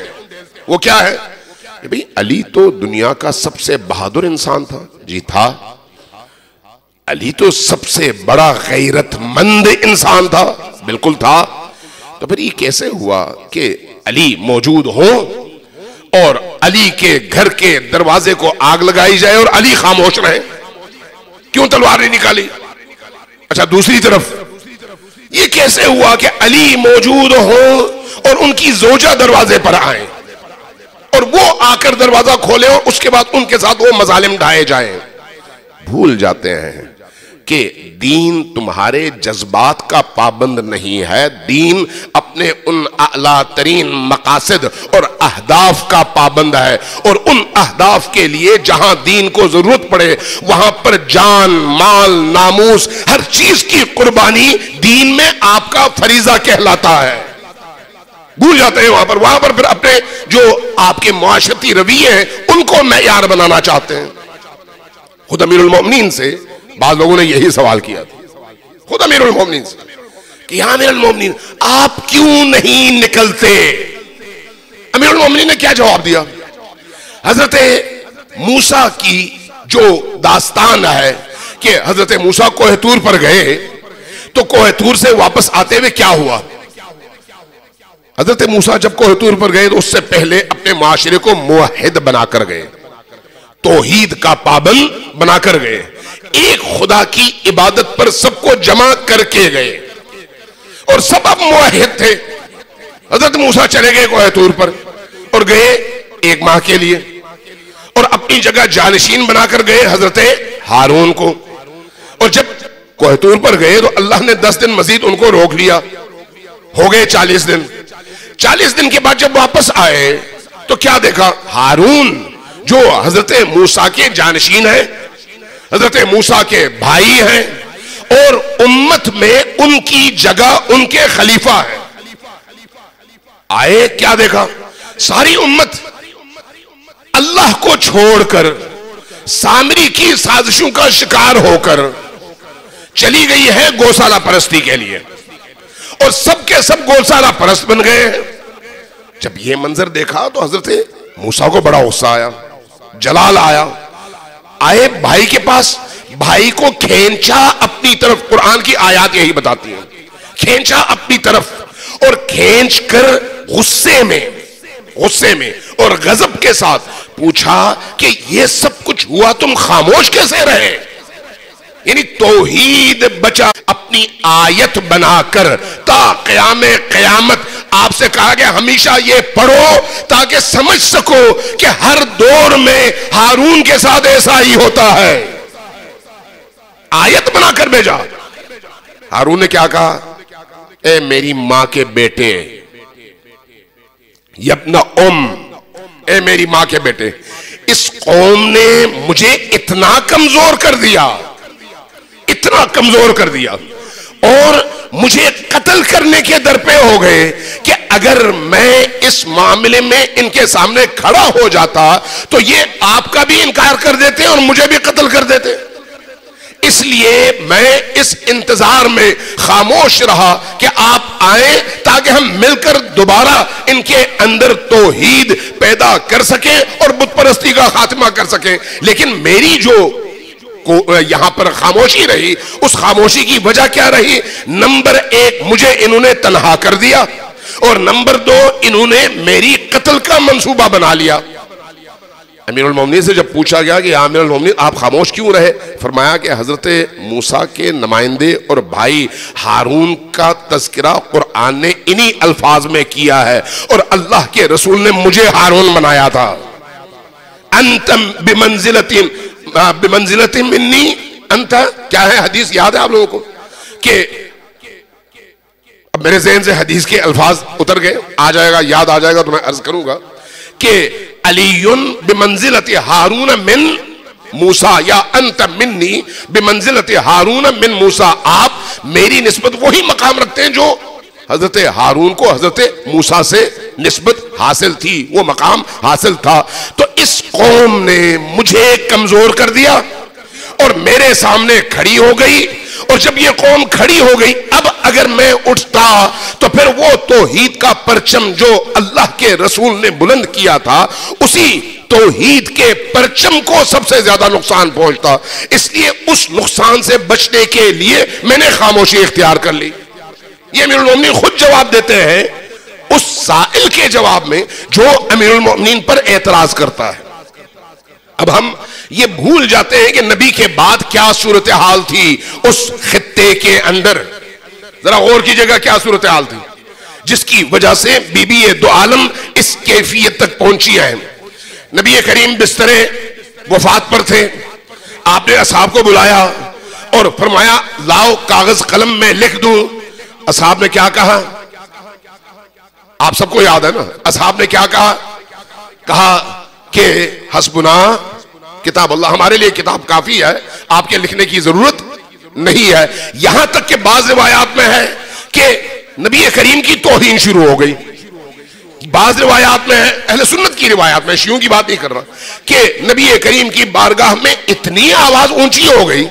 وہ کیا ہے کہ بھئی علی تو دنیا کا سب سے بہادر انسان تھا. جی تھا. علی تو سب سے بڑا غیرت مند انسان تھا. بالکل تھا. تو پھر یہ کیسے ہوا کہ علی موجود ہو اور علی کے گھر کے دروازے کو آگ لگائی جائے اور علی خاموش رہے؟ کیوں تلوار نہیں نکالی؟ اچھا دوسری طرف یہ کیسے ہوا کہ علی موجود ہو اور ان کی زوجہ دروازے پر آئیں اور وہ آ کر دروازہ کھولے اور اس کے بعد ان کے ساتھ وہ مظالم ڈھائے جائیں؟ بھول جاتے ہیں کہ دین تمہارے جذبات کا پابند نہیں ہے. دین اپنے ان اعلیٰ ترین مقاصد اور اہداف کا پابند ہے، اور ان اہداف کے لیے جہاں دین کو ضرورت پڑے وہاں پر جان، مال، ناموس، ہر چیز کی قربانی دین میں آپ کا فریضہ کہلاتا ہے. بھول جاتے ہیں وہاں پر پھر اپنے جو آپ کے معاشرتی رویے ہیں ان کو معیار بنانا چاہتے ہیں. خود امیر المومنین سے بعض لوگوں نے یہی سوال کیا تھا، خود امیر المومنین سے، کہ یا امیر المومنین آپ کیوں نہیں نکلتے؟ امیر المومنین نے کیا جواب دیا؟ حضرت موسیٰ کی جو داستان ہے کہ حضرت موسیٰ کوہ طور پر گئے تو کوہ طور سے واپس آتے ہوئے کیا ہوا؟ حضرت موسیٰ جب کوہ طور پر گئے تو اس سے پہلے اپنے معاشرے کو موحد بنا کر گئے، توحید کا پابند بنا کر گئے، ایک خدا کی عبادت پر سب کو جمع کر کے گئے اور سب اب موحد تھے. حضرت موسیٰ چلے گئے کوہ طور پر اور گئے 1 ماہ کے لیے اور اپنی جگہ جانشین بنا کر گئے حضرت ہارون کو. اور جب کوہ طور پر گئے تو اللہ نے 10 دن مزید ان کو روک لیا، ہو گئے 40 دن. 40 دن کے بعد جب واپس آئے تو کیا دیکھا؟ ہارون جو حضرت موسیٰ کے جانشین ہیں، حضرت موسیٰ کے بھائی ہیں اور امت میں ان کی جگہ ان کے خلیفہ ہیں، آئے کیا دیکھا؟ ساری امت اللہ کو چھوڑ کر سامری کی سازشوں کا شکار ہو کر چلی گئی ہے گوسالہ پرستی کے لیے، اور سب کے سب گوسالہ پرست بن گئے ہیں. جب یہ منظر دیکھا تو حضرت موسیٰ کو بڑا غصہ آیا، جلال آیا. آئے بھائی کے پاس، بھائی کو کھینچا اپنی طرف. قرآن کی آیات یہی بتاتی ہیں، کھینچا اپنی طرف اور کھینچ کر غصے میں اور غضب کے ساتھ پوچھا کہ یہ سب کچھ ہوا، تم خاموش کیسے رہے؟ یعنی توحید بچا اپنی آیت بنا کر تا قیام قیامت آپ سے کہا کہ ہمیشہ یہ پڑھو تاکہ سمجھ سکو کہ ہر دور میں ہارون کے ساتھ ایسا ہی ہوتا ہے. آیت بنا کر بھیجا. ہارون نے کیا کہا؟ اے میری ماں کے بیٹے، یبن اے میری ماں کے بیٹے، اس قوم نے مجھے اتنا کمزور کر دیا اور مجھے قتل کرنے کے در پہ ہو گئے کہ اگر میں اس معاملے میں ان کے سامنے کھڑا ہو جاتا تو یہ آپ کا بھی انکار کر دیتے اور مجھے بھی قتل کر دیتے. اس لیے میں اس انتظار میں خاموش رہا کہ آپ آئیں تاکہ ہم مل کر دوبارہ ان کے اندر توحید پیدا کر سکیں اور بت پرستی کا خاتمہ کر سکیں. لیکن میری جو یہاں پر خاموشی رہی، اس خاموشی کی وجہ کیا رہی؟ نمبر 1 مجھے انہوں نے تنہا کر دیا، اور نمبر 2 انہوں نے میری قتل کا منصوبہ بنا لیا. امیر المومنین سے جب پوچھا گیا کہ امیر المومنین آپ خاموش کیوں رہے؟ فرمایا کہ حضرت موسیٰ کے نمائندے اور بھائی ہارون کا تذکرہ قرآن نے انہی الفاظ میں کیا ہے، اور اللہ کے رسول نے مجھے ہارون بنایا تھا. انتم بمنزلت منی انت، کیا ہے حدیث یاد ہے آپ لوگوں کو؟ کہ اب میرے ذہن سے حدیث کے الفاظ اتر گئے، آ جائے گا، یاد آ جائے گا تو میں عرض کروں گا کہ علی بمنزلت ہارون من موسیٰ، یا انت منی بمنزلت ہارون من موسیٰ، آپ میری نسبت وہی مقام رکھتے ہیں جو حضرت ہارون کو حضرت موسیٰ سے نسبت حاصل تھی، وہ مقام حاصل تھا. تو اس قوم نے مجھے کمزور کر دیا اور میرے سامنے کھڑی ہو گئی، اور جب یہ قوم کھڑی ہو گئی اب اگر میں اٹھتا تو پھر وہ توحید کا پرچم جو اللہ کے رسول نے بلند کیا تھا اسی توحید کے پرچم کو سب سے زیادہ نقصان پہنچتا، اس لیے اس نقصان سے بچنے کے لیے میں نے خاموشی اختیار کر لی۔ یہ امیر المومنین خود جواب دیتے ہیں اس سائل کے جواب میں جو امیر المومنین پر اعتراض کرتا ہے۔ اب ہم یہ بھول جاتے ہیں کہ نبی کے بعد کیا صورتحال تھی اس خطے کے اندر، ذرا غور کی جگہ کیا صورتحال تھی جس کی وجہ سے بی بی دو عالم اس کیفیت تک پہنچی ہے۔ نبی کریم بسترے وفات پر تھے، آپ نے اصحاب کو بلایا اور فرمایا لاؤ کاغذ قلم میں لکھ دوں۔ اصحاب نے کیا کہا؟ آپ سب کو یاد ہے نا اصحاب نے کیا کہا؟ کہا کہ حسبنا کتاب اللہ، ہمارے لیے کتاب کافی ہے، آپ کے لکھنے کی ضرورت نہیں ہے۔ یہاں تک کہ بعض روایات میں ہے کہ نبی کریم کی توہین شروع ہو گئی، بعض روایات میں ہے، اہل سنت کی روایات میں، شیعوں کی بات نہیں کر رہا، کہ نبی کریم کی بارگاہ میں اتنی آواز اونچی ہو گئی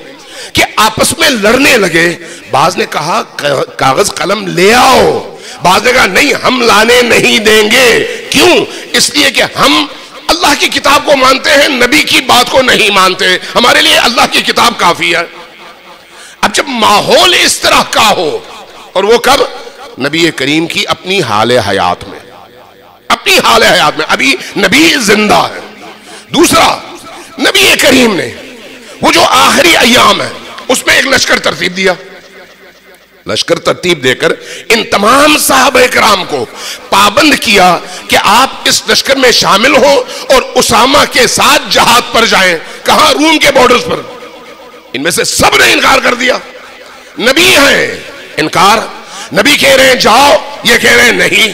کہ آپس میں لڑنے لگے۔ بعض نے کہا کاغذ قلم لے آؤ، بعض نے کہا نہیں ہم لانے نہیں دیں گے۔ کیوں؟ اس لیے کہ ہم اللہ کی کتاب کو مانتے ہیں، نبی کی بات کو نہیں مانتے، ہمارے لیے اللہ کی کتاب کافی ہے۔ اب جب ماحول اس طرح کا ہو، اور وہ کب؟ نبی کریم کی اپنی حال حیات میں، اپنی حال حیات میں، ابھی نبی زندہ ہے۔ دوسرا، نبی کریم نے وہ جو آخری ایام ہے اس میں ایک لشکر ترتیب دیا، لشکر ترتیب دے کر ان تمام صحابہ کرام کو پابند کیا کہ آپ اس لشکر میں شامل ہو اور اسامہ کے ساتھ جہاد پر جائیں۔ کہاں؟ روم کے بارڈرز پر۔ ان میں سے سب نے انکار کر دیا، نبی ہیں انکار، نبی کہہ رہے ہیں جاؤ، یہ کہہ رہے ہیں نہیں۔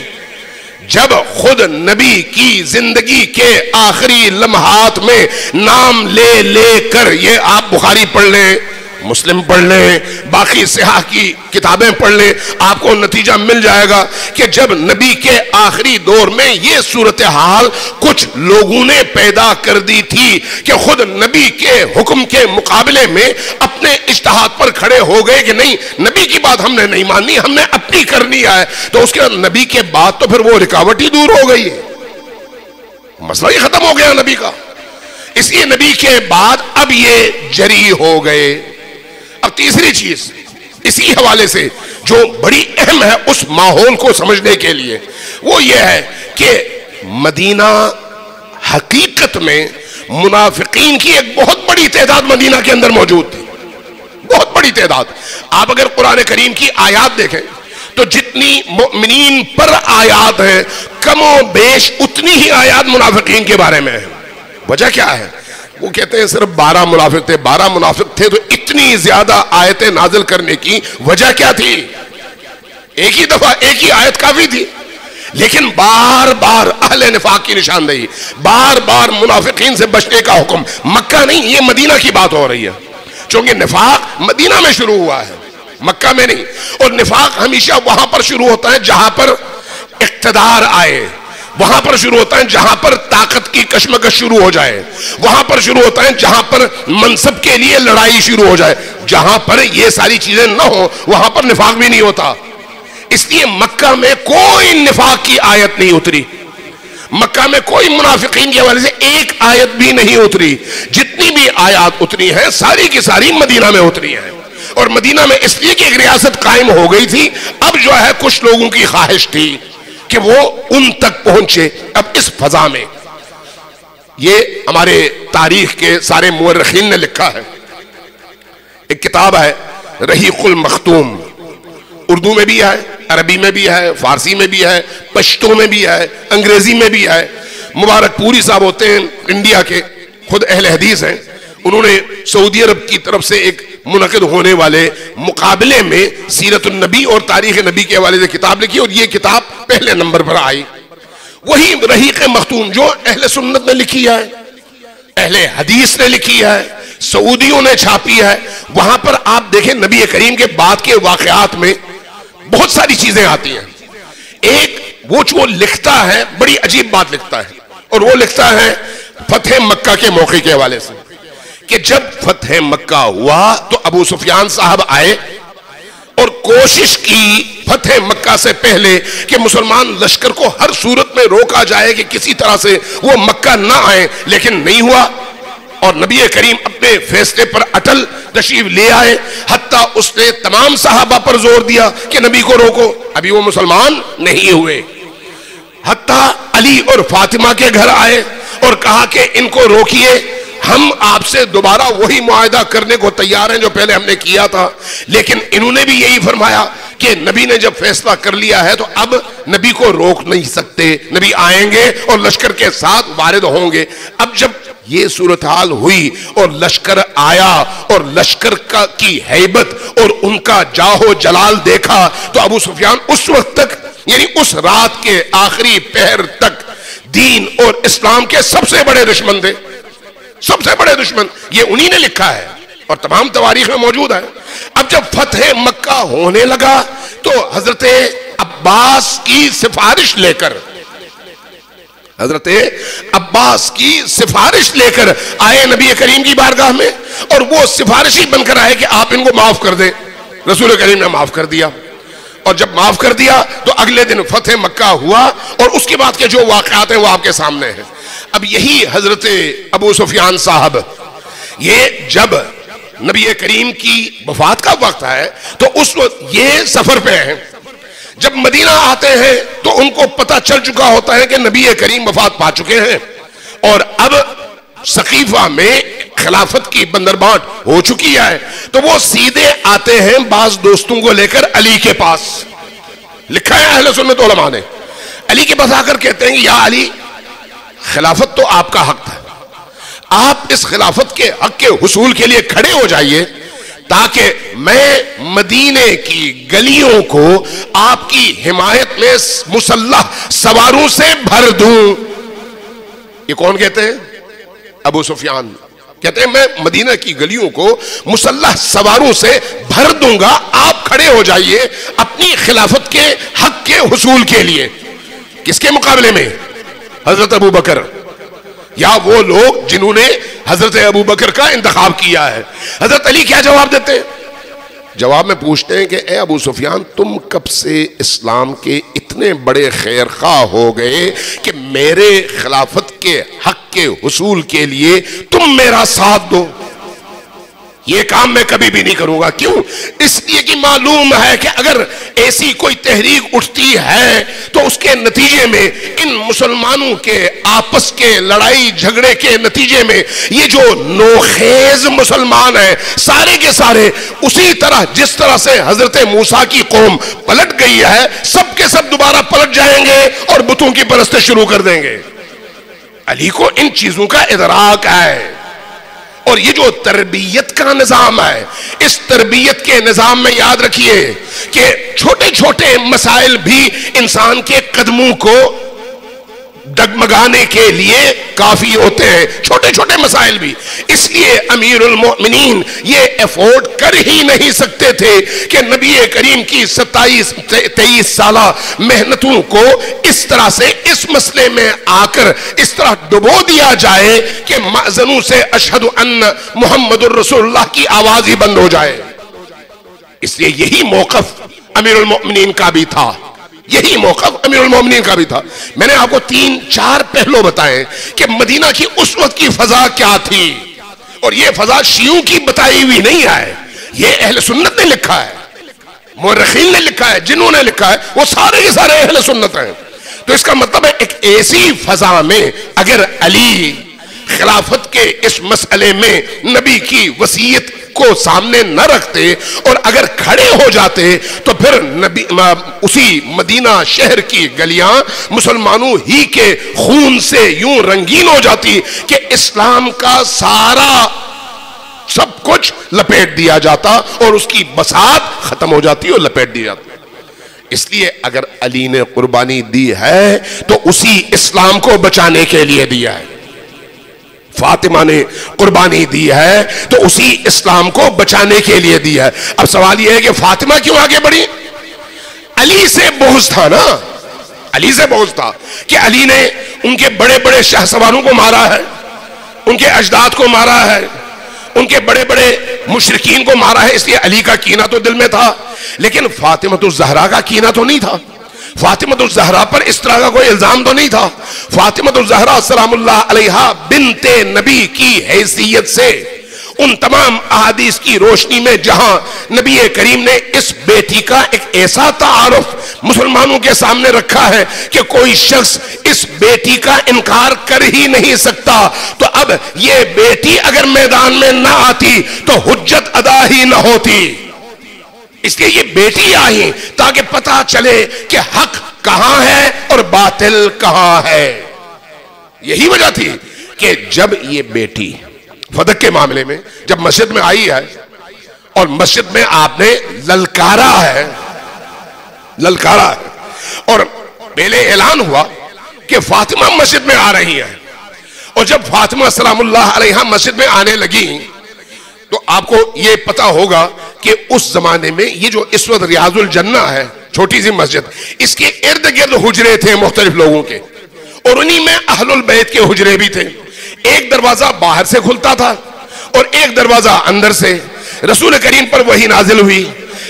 جب خود نبی کی زندگی کے آخری لمحات میں نام لے لے کر، یہ آپ بخاری پڑھ لیں، مسلم پڑھ لیں، باقی صحاح کی کتابیں پڑھ لیں، آپ کو نتیجہ مل جائے گا کہ جب نبی کے آخری دور میں یہ صورتحال کچھ لوگوں نے پیدا کر دی تھی کہ خود نبی کے حکم کے مقابلے میں اپنے اجتہاد پر کھڑے ہو گئے کہ نہیں نبی کی بات ہم نے نہیں ماننی، ہم نے اپنی کرنی ہے، تو اس کے نبی کے بعد تو پھر وہ رکاوٹ ہی دور ہو گئی ہے، مسئلہ ہی ختم ہو گیا نبی کا۔ اس لیے نبی کے بعد اب یہ جری ہو گئے۔ اب تیسری چیز اسی حوالے سے جو بڑی اہم ہے اس ماحول کو سمجھنے کے لیے، وہ یہ ہے کہ مدینہ حقیقت میں منافقین کی ایک بہت بڑی تعداد مدینہ کے اندر موجود تھی، بہت بڑی تعداد۔ آپ اگر قرآن کریم کی آیات دیکھیں تو جتنی مؤمنین پر آیات ہیں کم و بیش اتنی ہی آیات منافقین کے بارے میں ہیں۔ وجہ کیا ہے؟ وہ کہتے ہیں صرف 12 منافق تھے، 12 منافق تھے تو اتنی زیادہ آیتیں نازل کرنے کی وجہ کیا تھی؟ ایک ہی دفعہ ایک ہی آیت کافی تھی، لیکن بار بار اہل نفاق کی نشاندہی، بار بار منافقین سے بچنے کا حکم۔ مکہ نہیں، یہ مدینہ کی بات ہو رہی ہے، چونکہ نفاق مدینہ میں شروع ہوا ہے، مکہ میں نہیں۔ اور نفاق ہمیشہ وہاں پر شروع ہوتا ہے جہاں پر اقتدار آئے، وہاں پر شروع ہوتا ہے جہاں پر طاقت کی کشمکش شروع ہو جائے، وہاں پر شروع ہوتا ہے جہاں پر منصب کے لیے لڑائی شروع ہو جائے۔ جہاں پر یہ ساری چیزیں نہ ہو وہاں پر نفاق بھی نہیں ہوتا۔ اس لیے مکہ میں کوئی نفاق کی آیت نہیں اتری، مکہ میں کوئی منافقین کے حوالے سے ایک آیت بھی نہیں اتری۔ جتنی بھی آیات اتری ہیں ساری کی ساری مدینہ میں اتری ہیں، اور مدینہ میں اس لیے کہ ایک ریاست قائم ہو گئی تھی، اب جو ہے کچھ لوگوں کی خواہش تھی کہ وہ ان تک پہنچے۔ اب اس فضا میں یہ ہمارے تاریخ کے سارے مورخین نے لکھا ہے، ایک کتاب ہے رحیق المختوم، اردو میں بھی ہے، عربی میں بھی ہے، فارسی میں بھی ہے، پشتو میں بھی ہے، انگریزی میں بھی ہے۔ مبارک پوری صاحب ہوتے ہیں انڈیا کے، خود اہل حدیث ہیں، انہوں نے سعودی عرب کی طرف سے ایک منعقد ہونے والے مقابلے میں سیرت النبی اور تاریخ نبی کے حوالے سے کتاب لکھی، اور یہ کتاب پہلے نمبر پر آئی۔ وہی رحیق مختوم جو اہل سنت نے لکھی ہے، اہل حدیث نے لکھی ہے، سعودیوں نے چھاپی ہے، وہاں پر آپ دیکھیں نبی کریم کے بعد کے واقعات میں بہت ساری چیزیں آتی ہیں۔ ایک وہ جو لکھتا ہے بڑی عجیب بات لکھتا ہے، اور وہ لکھتا ہے فتح مکہ کے موقع کے حوالے سے کہ جب فتح مکہ ہوا تو ابو سفیان صاحب آئے اور کوشش کی فتح مکہ سے پہلے کہ مسلمان لشکر کو ہر صورت میں روکا جائے کہ کسی طرح سے وہ مکہ نہ آئے، لیکن نہیں ہوا، اور نبی کریم اپنے فیصلے پر اٹل تشریف لے آئے، حتیٰ اس نے تمام صحابہ پر زور دیا کہ نبی کو روکو، ابھی وہ مسلمان نہیں ہوئے، حتیٰ علی اور فاطمہ کے گھر آئے اور کہا کہ ان کو روکیے، ہم آپ سے دوبارہ وہی معاہدہ کرنے کو تیار ہیں جو پہلے ہم نے کیا تھا، لیکن انہوں نے بھی یہی فرمایا کہ نبی نے جب فیصلہ کر لیا ہے تو اب نبی کو روک نہیں سکتے، نبی آئیں گے اور لشکر کے ساتھ وارد ہوں گے۔ اب جب یہ صورتحال ہوئی اور لشکر آیا اور لشکر کی ہیبت اور ان کا جاہ و جلال دیکھا تو ابو سفیان اس وقت تک، یعنی اس رات کے آخری پہر تک، دین اور اسلام کے سب سے بڑے دشمن تھے، سب سے بڑے دشمن، یہ انہی نے لکھا ہے اور تمام تواریخ میں موجود ہے۔ اب جب فتح مکہ ہونے لگا تو حضرت عباس کی سفارش لے کر، حضرت عباس کی سفارش لے کر آئے نبی کریم کی بارگاہ میں، اور وہ سفارشی بن کر آئے کہ آپ ان کو معاف کر دیں۔ رسول کریم نے معاف کر دیا، اور جب معاف کر دیا تو اگلے دن فتح مکہ ہوا، اور اس کے بعد کے جو واقعات ہیں وہ آپ کے سامنے ہیں۔ اب یہی حضرت ابو سفیان صاحب، یہ جب نبی کریم کی وفات کا وقت ہے تو اس وقت یہ سفر پہ ہیں، جب مدینہ آتے ہیں تو ان کو پتہ چل چکا ہوتا ہے کہ نبی کریم وفات پا چکے ہیں، اور اب سقیفہ میں خلافت کی بندربانٹ ہو چکی ہے، تو وہ سیدھے آتے ہیں بعض دوستوں کو لے کر علی کے پاس۔ لکھا ہے اہل سنت علماء نے، علی کے پاس آ کر کہتے ہیں کہ یا علی، خلافت تو آپ کا حق ہے، آپ اس خلافت کے حق کے حصول کے لیے کھڑے ہو جائیے تاکہ میں مدینے کی گلیوں کو آپ کی حمایت میں مسلح سواروں سے بھر دوں۔ یہ کون کہتے ہیں؟ ابو سفیان کہتے ہیں میں مدینہ کی گلیوں کو مسلح سواروں سے بھر دوں گا، آپ کھڑے ہو جائیے اپنی خلافت کے حق کے حصول کے لیے۔ کس کے مقابلے میں؟ حضرت ابو بکر، یا وہ لوگ جنہوں نے حضرت ابو بکر کا انتخاب کیا ہے۔ حضرت علی کیا جواب دیتے ہیں؟ جواب میں پوچھتے ہیں کہ اے ابو سفیان، تم کب سے اسلام کے اتنے بڑے خیر خواہ ہو گئے کہ میرے خلافت کے حق کے حصول کے لیے تم میرا ساتھ دو؟ یہ کام میں کبھی بھی نہیں کروں گا۔ کیوں؟ اس لیے کہ معلوم ہے کہ اگر ایسی کوئی تحریک اٹھتی ہے تو اس کے نتیجے میں ان مسلمانوں کے آپس کے لڑائی جھگڑے کے نتیجے میں یہ جو نوخیز مسلمان ہیں سارے کے سارے اسی طرح جس طرح سے حضرت موسیٰ کی قوم پلٹ گئی ہے، سب کے سب دوبارہ پلٹ جائیں گے اور بتوں کی پرستش شروع کر دیں گے۔ علی کو ان چیزوں کا ادراک ہے، اور یہ جو تربیت کا نظام ہے، اس تربیت کے نظام میں یاد رکھیے کہ چھوٹے چھوٹے مسائل بھی انسان کے قدموں کو ڈگمگانے کے لیے کافی ہوتے ہیں، چھوٹے چھوٹے مسائل بھی۔ اس لیے امیر المؤمنین یہ افورڈ کر ہی نہیں سکتے تھے کہ نبی کریم کی 23 سالہ محنتوں کو اس طرح سے اس مسئلے میں آ کر اس طرح ڈبو دیا جائے کہ مأذنوں سے اشہد ان محمد الرسول اللہ کی آواز ہی بند ہو جائے۔ اس لیے یہی موقف امیر المؤمنین کا بھی تھا، یہی موقف امیر المومنین کا بھی تھا۔ میں نے آپ کو 3-4 پہلو بتائے کہ مدینہ کی اس وقت کی فضا کیا تھی، اور یہ فضا شیعوں کی بتائی ہوئی نہیں ہے، یہ اہل سنت نے لکھا ہے، مورخین نے لکھا ہے، جنہوں نے لکھا ہے وہ سارے کے سارے اہل سنت ہیں۔ تو اس کا مطلب ہے ایک ایسی فضا میں اگر علی خلافت کے اس مسئلے میں نبی کی وصیت کو سامنے نہ رکھتے اور اگر کھڑے ہو جاتے تو پھر اسی مدینہ شہر کی گلیاں مسلمانوں ہی کے خون سے یوں رنگین ہو جاتی کہ اسلام کا سارا سب کچھ لپیٹ دیا جاتا اور اس کی بساط ختم ہو جاتی اور لپیٹ دی جاتی۔ اس لیے اگر علی نے قربانی دی ہے تو اسی اسلام کو بچانے کے لیے دیا ہے، فاطمہ نے قربانی دی ہے تو اسی اسلام کو بچانے کے لیے دی ہے۔ اب سوال یہ ہے کہ فاطمہ کیوں آگے بڑھی؟ علی سے بغض تھا نا، علی سے بغض تھا کہ علی نے ان کے بڑے بڑے شاہ سواروں کو مارا ہے، ان کے اجداد کو مارا ہے، ان کے بڑے بڑے مشرکین کو مارا ہے، اس لیے علی کا کینہ تو دل میں تھا، لیکن فاطمہ الزہرا کا کینہ تو نہیں تھا۔ فاطمہ الزہرا پر اس طرح کا کوئی الزام تو نہیں تھا۔ فاطمہ الزہرا سلام اللہ علیہا بنت نبی کی حیثیت سے ان تمام احادیث کی روشنی میں جہاں نبی کریم نے اس بیٹی کا ایک ایسا تعارف مسلمانوں کے سامنے رکھا ہے کہ کوئی شخص اس بیٹی کا انکار کر ہی نہیں سکتا، تو اب یہ بیٹی اگر میدان میں نہ آتی تو حجت ادا ہی نہ ہوتی، اس لیے یہ بیٹی آئی تاکہ پتہ چلے کہ حق کہاں ہے اور باطل کہاں ہے۔ یہی وجہ تھی کہ جب یہ بیٹی فدق کے معاملے میں جب مسجد میں آئی ہے اور مسجد میں آپ نے للکارا ہے اور پہلے اعلان ہوا کہ فاطمہ مسجد میں آ رہی ہے، اور جب فاطمہ سلام اللہ علیہا مسجد میں آنے لگی تو آپ کو یہ پتا ہوگا کہ اس زمانے میں یہ جو اس وقت ریاض الجنہ ہے چھوٹی سی مسجد، اس کے ارد گرد حجرے تھے مختلف لوگوں کے، اور انہی میں اہل البیت کے حجرے بھی تھے۔ ایک دروازہ باہر سے کھلتا تھا اور ایک دروازہ اندر سے۔ رسول کریم پر وحی نازل ہوئی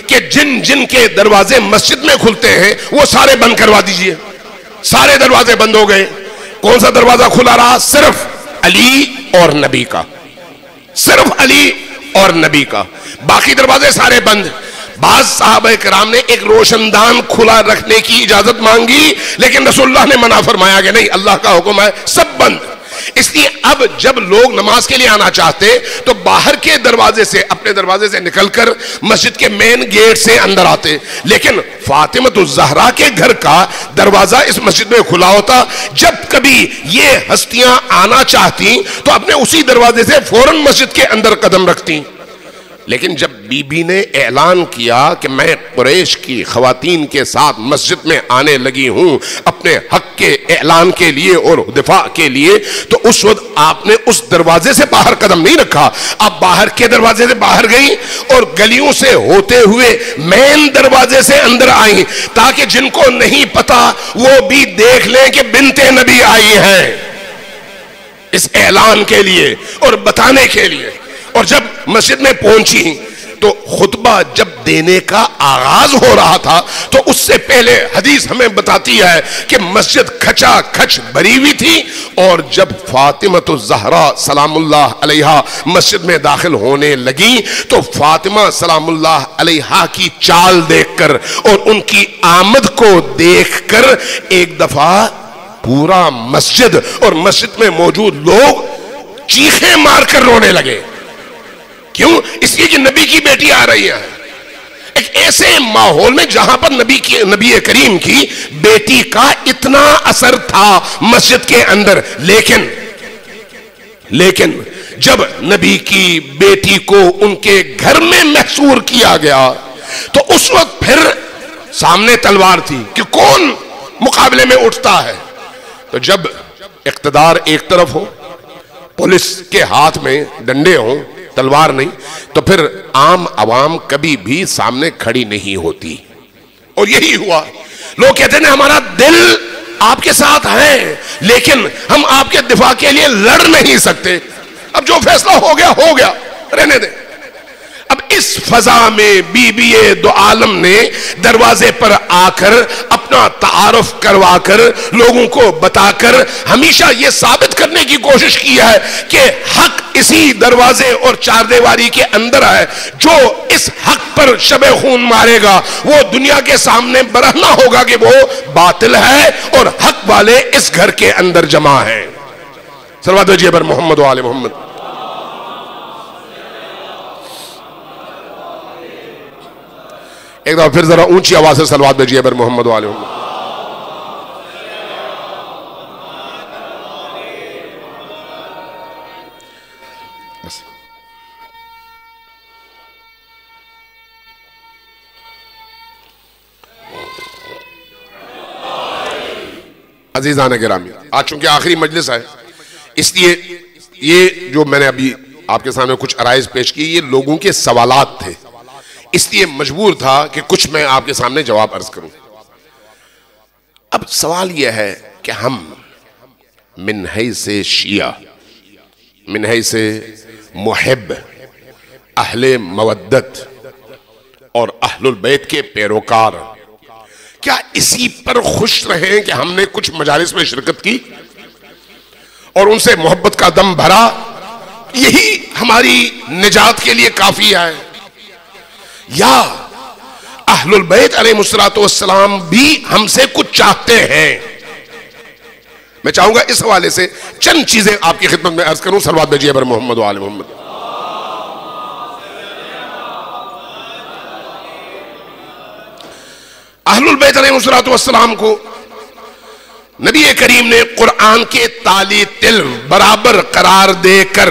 کہ جن جن کے دروازے مسجد میں کھلتے ہیں وہ سارے بند کروا دیجئے۔ سارے دروازے بند ہو گئے۔ کون سا دروازہ کھلا رہا؟ صرف علی اور نبی کا، صرف علی اور نبی کا، باقی دروازے سارے بند۔ بعض صحابہ کرام نے ایک روشن دان کھلا رکھنے کی اجازت مانگی، لیکن رسول اللہ نے منع فرمایا کہ نہیں، اللہ کا حکم ہے سب بند۔ اس لیے اب جب لوگ نماز کے لیے آنا چاہتے تو باہر کے دروازے سے، اپنے دروازے سے نکل کر مسجد کے مین گیٹ سے اندر آتے، لیکن فاطمہ الزہرا کے گھر کا دروازہ اس مسجد میں کھلا ہوتا۔ جب کبھی یہ ہستیاں آنا چاہتی تو اپنے اسی دروازے سے فوراً مسجد کے اندر قدم رکھتی۔ لیکن جب بی بی نے اعلان کیا کہ میں قریش کی خواتین کے ساتھ مسجد میں آنے لگی ہوں اپنے حق کے اعلان کے لیے اور دفاع کے لیے، تو اس وقت آپ نے اس دروازے سے باہر قدم نہیں رکھا، آپ باہر کے دروازے سے باہر گئیں اور گلیوں سے ہوتے ہوئے مین دروازے سے اندر آئیں، تاکہ جن کو نہیں پتا وہ بھی دیکھ لیں کہ بنت نبی آئی ہے اس اعلان کے لیے اور بتانے کے لیے۔ اور جب مسجد میں پہنچی تو خطبہ جب دینے کا آغاز ہو رہا تھا تو اس سے پہلے حدیث ہمیں بتاتی ہے کہ مسجد کھچا کھچ بھری ہوئی تھی، اور جب فاطمہ الزہرا سلام اللہ علیہا مسجد میں داخل ہونے لگی تو فاطمہ سلام اللہ علیہا کی چال دیکھ کر اور ان کی آمد کو دیکھ کر ایک دفعہ پورا مسجد اور مسجد میں موجود لوگ چیخیں مار کر رونے لگے۔ کیوں؟ اس لیے کہ نبی کی بیٹی آ رہی ہے، ایک ایسے ماحول میں جہاں پر نبی کریم کی بیٹی کا اتنا اثر تھا مسجد کے اندر، لیکن جب نبی کی بیٹی کو ان کے گھر میں محصور کیا گیا تو اس وقت پھر سامنے تلوار تھی کہ کون مقابلے میں اٹھتا ہے۔ تو جب اقتدار ایک طرف ہو، پولیس کے ہاتھ میں ڈنڈے ہوں، تلوار نہیں، تو پھر عام عوام کبھی بھی سامنے کھڑی نہیں ہوتی، اور یہی ہوا۔ لوگ کہتے ہیں ہمارا دل آپ کے ساتھ ہے لیکن ہم آپ کے دفاع کے لیے لڑ نہیں سکتے، اب جو فیصلہ ہو گیا رہنے دیں۔ اب اس فضا میں بی بی دو عالم نے دروازے پر آ کر اپنا تعارف کروا کر لوگوں کو بتا کر ہمیشہ یہ ثابت کرنے کی کوشش کی ہے کہ حق اسی دروازے اور چار دیواری کے اندر ہے، جو اس حق پر شب خون مارے گا وہ دنیا کے سامنے برہنہ ہوگا کہ وہ باطل ہے اور حق والے اس گھر کے اندر جمع ہیں۔ صلوات بھیجیے بر محمد و آل محمد۔ ایک دفعہ پھر ذرا اونچی آواز سے صلوات بھیجیے بر محمد و آل محمد۔ عزیزان گرامی، آج چونکہ آخری مجلس ہے اس لیے یہ جو میں نے ابھی آپ کے سامنے کچھ عرائض پیش کی یہ لوگوں کے سوالات تھے، اس لیے مجبور تھا کہ کچھ میں آپ کے سامنے جواب عرض کروں۔ اب سوال یہ ہے کہ ہم من حیث شیعہ من حیث محب، اہل مودت اور اہل البیت کے پیروکار کیا اسی پر خوش رہیں کہ ہم نے کچھ مجالس میں شرکت کی اور ان سے محبت کا دم بھرا، یہی ہماری نجات کے لیے کافی ہے؟ یا اہل البیت علیہ السلام بھی ہم سے کچھ چاہتے ہیں؟ میں چاہوں گا اس حوالے سے چند چیزیں آپ کی خدمت میں عرض کروں. صلوات بھیجیے بر محمد و آل محمد. اہل البیت علیہ السلام کو نبی کریم نے قرآن کے تالی تل برابر قرار دے کر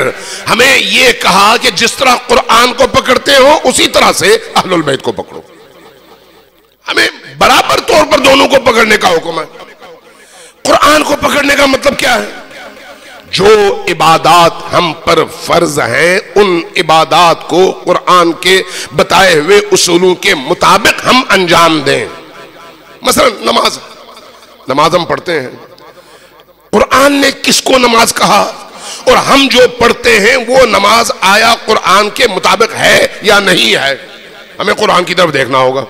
ہمیں یہ کہا کہ جس طرح قرآن کو پکڑتے ہو اسی طرح سے اہل البیت کو پکڑو. ہمیں برابر طور پر دونوں کو پکڑنے کا حکم ہے. قرآن کو پکڑنے کا مطلب کیا ہے؟ جو عبادات ہم پر فرض ہیں ان عبادات کو قرآن کے بتائے ہوئے اصولوں کے مطابق ہم انجام دیں. مثلا نماز ہم پڑھتے ہیں، قرآن نے کس کو نماز کہا اور ہم جو پڑھتے ہیں وہ نماز آیا قرآن کے مطابق ہے یا نہیں ہے؟ ہمیں قرآن کی طرف دیکھنا ہوگا.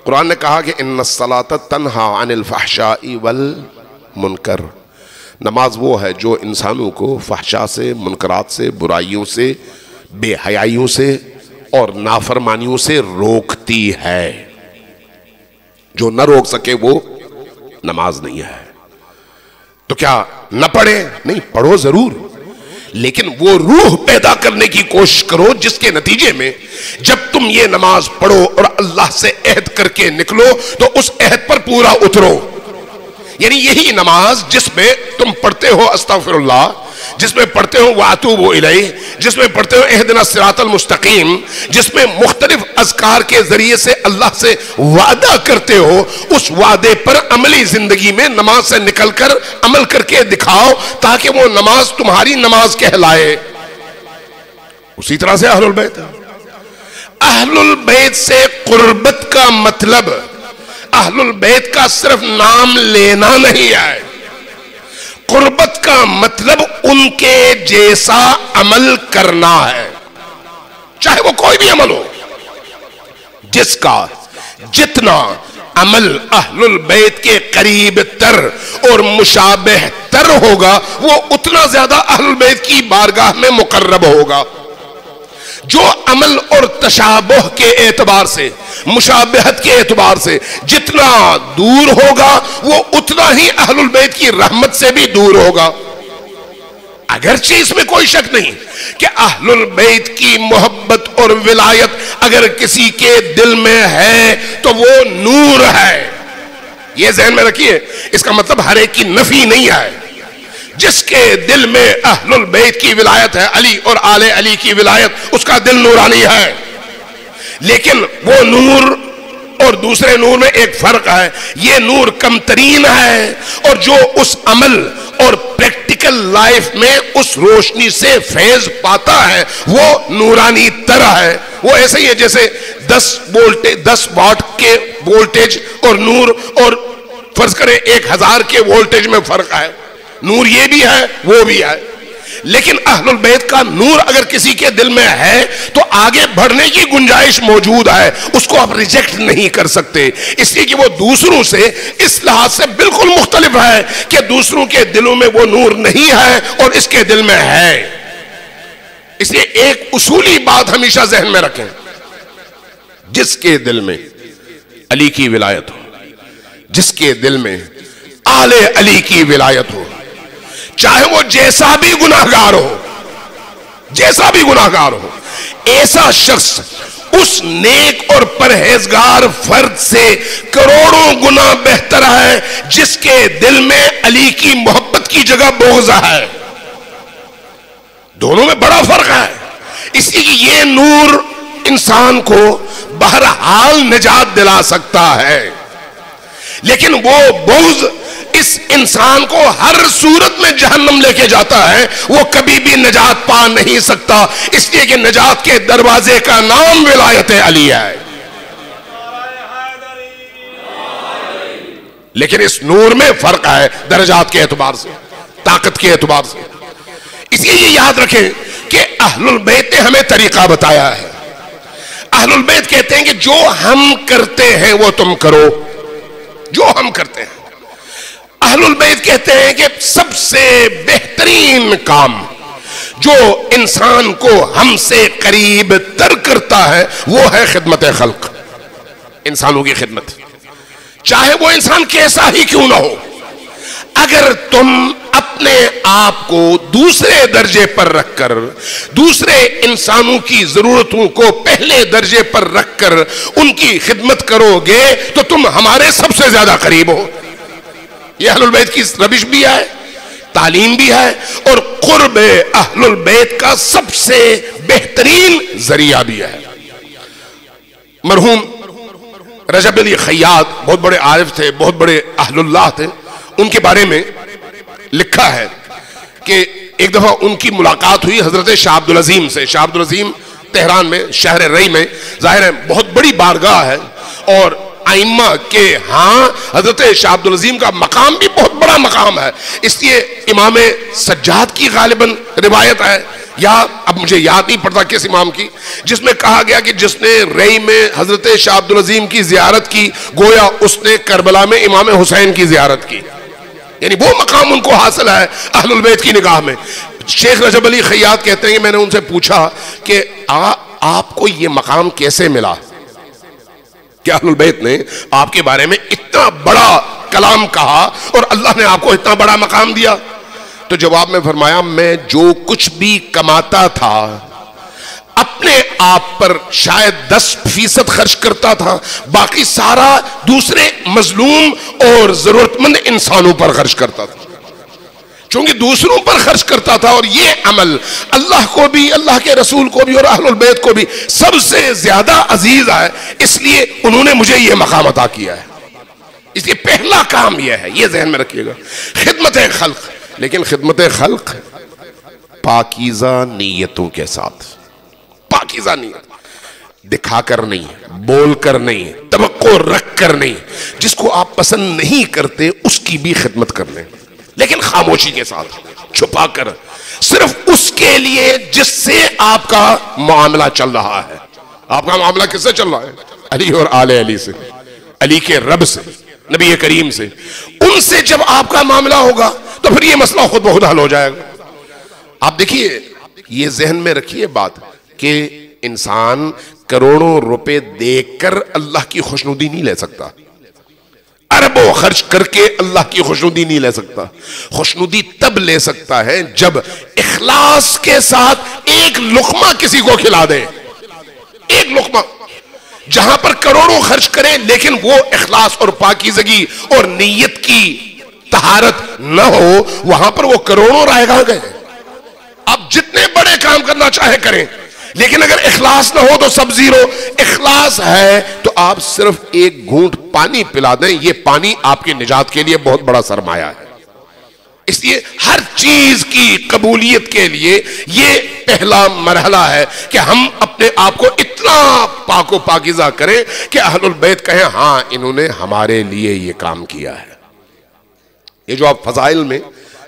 قرآن نے کہا کہ ان الصلاۃ تنہا عن الفحشاء والمنکر، نماز وہ ہے جو انسانوں کو فحشاء سے، منکرات سے، برائیوں سے، بے حیائیوں سے اور نافرمانیوں سے روکتی ہے. جو نہ روک سکے وہ نماز نہیں ہے. تو کیا نہ پڑھے؟ نہیں، پڑھو ضرور، لیکن وہ روح پیدا کرنے کی کوشش کرو جس کے نتیجے میں جب تم یہ نماز پڑھو اور اللہ سے عہد کر کے نکلو تو اس عہد پر پورا اترو. یعنی یہی نماز جس میں تم پڑھتے ہو استغفر اللہ، جس میں پڑھتے ہو وَأَتُوبُ إِلَيْهِ، جس میں پڑھتے ہو اهْدِنَا الصِّرَاطَ الْمُسْتَقِيمَ، جس میں مختلف اذکار کے ذریعے سے اللہ سے وعدہ کرتے ہو، اس وعدے پر عملی زندگی میں نماز سے نکل کر عمل کر کے دکھاؤ تاکہ وہ نماز تمہاری نماز کہلائے. اسی طرح سے اہل البیت، اہل البیت سے قربت کا مطلب اہل البیت کا صرف نام لینا نہیں ہے. قربت کا مطلب ان کے جیسا عمل کرنا ہے، چاہے وہ کوئی بھی عمل ہو. جس کا جتنا عمل اہل البیت کے قریب تر اور مشابہ تر ہوگا وہ اتنا زیادہ اہل البیت کی بارگاہ میں مقرب ہوگا. جو عمل اور تشابہ کے اعتبار سے، مشابہت کے اعتبار سے جتنا دور ہوگا وہ اتنا ہی اہل البیت کی رحمت سے بھی دور ہوگا. اگرچہ اس میں کوئی شک نہیں کہ اہل البیت کی محبت اور ولایت اگر کسی کے دل میں ہے تو وہ نور ہے. یہ ذہن میں رکھیے، اس کا مطلب ہر ایک کی نفی نہیں ہے. جس کے دل میں اہل البیت کی ولایت ہے، علی اور آل علی کی ولایت، اس کا دل نورانی ہے. لیکن وہ نور اور دوسرے نور میں ایک فرق ہے. یہ نور کم ترین ہے اور جو اس عمل اور پریکٹیکل لائف میں اس روشنی سے فیض پاتا ہے وہ نورانی تر ہے. وہ ایسے ہی ہے جیسے 10 واٹ کے وولٹیج اور نور اور فرض کریں 1000 کے وولٹیج میں فرق ہے. نور یہ بھی ہے وہ بھی ہے. لیکن اہل البیت کا نور اگر کسی کے دل میں ہے تو آگے بڑھنے کی گنجائش موجود ہے، اس کو آپ ریجیکٹ نہیں کر سکتے، اس لیے کہ وہ دوسروں سے اس لحاظ سے بالکل مختلف ہے کہ دوسروں کے دلوں میں وہ نور نہیں ہے اور اس کے دل میں ہے. اس لیے ایک اصولی بات ہمیشہ ذہن میں رکھیں، جس کے دل میں علی کی ولایت ہو، جس کے دل میں آل علی کی ولایت ہو، چاہے وہ جیسا بھی گناہگار ہو، جیسا بھی گناہگار ہو، ایسا شخص اس نیک اور پرہیزگار فرد سے کروڑوں گنا بہتر ہے جس کے دل میں علی کی محبت کی جگہ بغض ہے. دونوں میں بڑا فرق ہے. اس لیے کہ یہ نور انسان کو بہرحال نجات دلا سکتا ہے، لیکن وہ بغض اس انسان کو ہر صورت میں جہنم لے کے جاتا ہے، وہ کبھی بھی نجات پا نہیں سکتا. اس لیے کہ نجات کے دروازے کا نام ولایت علی ہے. لیکن اس نور میں فرق ہے درجات کے اعتبار سے، طاقت کے اعتبار سے. اسی لیے یہ یاد رکھیں کہ اہل البیت نے ہمیں طریقہ بتایا ہے. اہل البیت کہتے ہیں کہ جو ہم کرتے ہیں وہ تم کرو, جو ہم کرتے ہیں. اہل البیت کہتے ہیں کہ سب سے بہترین کام جو انسان کو ہم سے قریب تر کرتا ہے وہ ہے خدمت خلق, انسانوں کی خدمت, چاہے وہ انسان کیسا ہی کیوں نہ ہو. اگر تم اپنے آپ کو دوسرے درجے پر رکھ کر, دوسرے انسانوں کی ضرورتوں کو پہلے درجے پر رکھ کر ان کی خدمت کرو گے تو تم ہمارے سب سے زیادہ قریب ہو. یہ اہل البیت کی روش بھی ہے, تعلیم بھی ہے, اور قرب اہل البیت کا سب سے بہترین ذریعہ بھی ہے. مرحوم رجب علی خیاط بہت بڑے عارف تھے, بہت بڑے اہل اللہ تھے. ان کے بارے میں لکھا ہے کہ ایک دفعہ ان کی ملاقات ہوئی حضرت شاہ عبدالعظیم سے. شاہ عبدالعظیم تہران میں شہر رئی میں ظاہر ہے بہت بڑی بارگاہ ہے, اور ائمہ کے ہاں حضرت شاہ عبدالعظیم کا مقام بھی بہت بڑا مقام ہے. اس لیے امام سجاد کی غالباً روایت ہے, یا اب مجھے یاد نہیں پڑتا کس امام کی, جس میں کہا گیا کہ جس نے رئی میں حضرت شاہ عبدالعظیم کی زیارت کی گویا اس نے کربلا میں امام حسین کی زیارت کی. یعنی وہ مقام ان کو حاصل ہے اہل البیت کی نگاہ میں. شیخ رجب علی خیاط کہتے ہیں کہ میں نے ان سے پوچھا کہ آپ کو یہ مقام کیسے ملا کہ اہل البیت نے آپ کے بارے میں اتنا بڑا کلام کہا اور اللہ نے آپ کو اتنا بڑا مقام دیا؟ تو جواب میں فرمایا, میں جو کچھ بھی کماتا تھا اپنے آپ پر شاید 10% خرچ کرتا تھا, باقی سارا دوسرے مظلوم اور ضرورت مند انسانوں پر خرچ کرتا تھا. چونکہ دوسروں پر خرچ کرتا تھا اور یہ عمل اللہ کو بھی, اللہ کے رسول کو بھی اور اہل البیت کو بھی سب سے زیادہ عزیز ہے, اس لیے انہوں نے مجھے یہ مقام عطا کیا ہے. اس لیے پہلا کام یہ ہے, یہ ذہن میں رکھیے گا, خدمت خلق. لیکن خدمت خلق پاکیزہ نیتوں کے ساتھ, پاکیزہ نیت, دکھا کر نہیں, بول کر نہیں, توقع رکھ کر نہیں. جس کو آپ پسند نہیں کرتے اس کی بھی خدمت کر لیں, لیکن خاموشی کے ساتھ, چھپا کر, صرف اس کے لیے جس سے آپ کا معاملہ چل رہا ہے. آپ کا معاملہ کس سے چل رہا ہے؟ علی اور آل علی سے, علی کے رب سے, نبی کریم سے. ان سے جب آپ کا معاملہ ہوگا تو پھر یہ مسئلہ خود بخود حل ہو جائے گا. آپ دیکھیے, یہ ذہن میں رکھیے بات کہ انسان کروڑوں روپے دے کر اللہ کی خوشنودی نہیں لے سکتا, اربوں خرچ کر کے اللہ کی خوشنودی نہیں لے سکتا. خوشنودی تب لے سکتا ہے جب اخلاص کے ساتھ ایک لقمہ کسی کو کھلا دے, ایک لقمہ. جہاں پر کروڑوں خرچ کریں لیکن وہ اخلاص اور پاکیزگی اور نیت کی طہارت نہ ہو, وہاں پر وہ کروڑوں رائے گاہ گئے. آپ جتنے بڑے کام کرنا چاہے کریں, لیکن اگر اخلاص نہ ہو تو سب زیرو. اخلاص ہے تو آپ صرف ایک گھونٹ پانی پلا دیں, یہ پانی آپ کی نجات کے لیے بہت بڑا سرمایہ ہے. اس لیے ہر چیز کی قبولیت کے لیے یہ پہلا مرحلہ ہے کہ ہم اپنے آپ کو اتنا پاک و پاکیزہ کریں کہ اہل البیت کہیں ہاں انہوں نے ہمارے لیے یہ کام کیا ہے. یہ جو آپ فضائل میں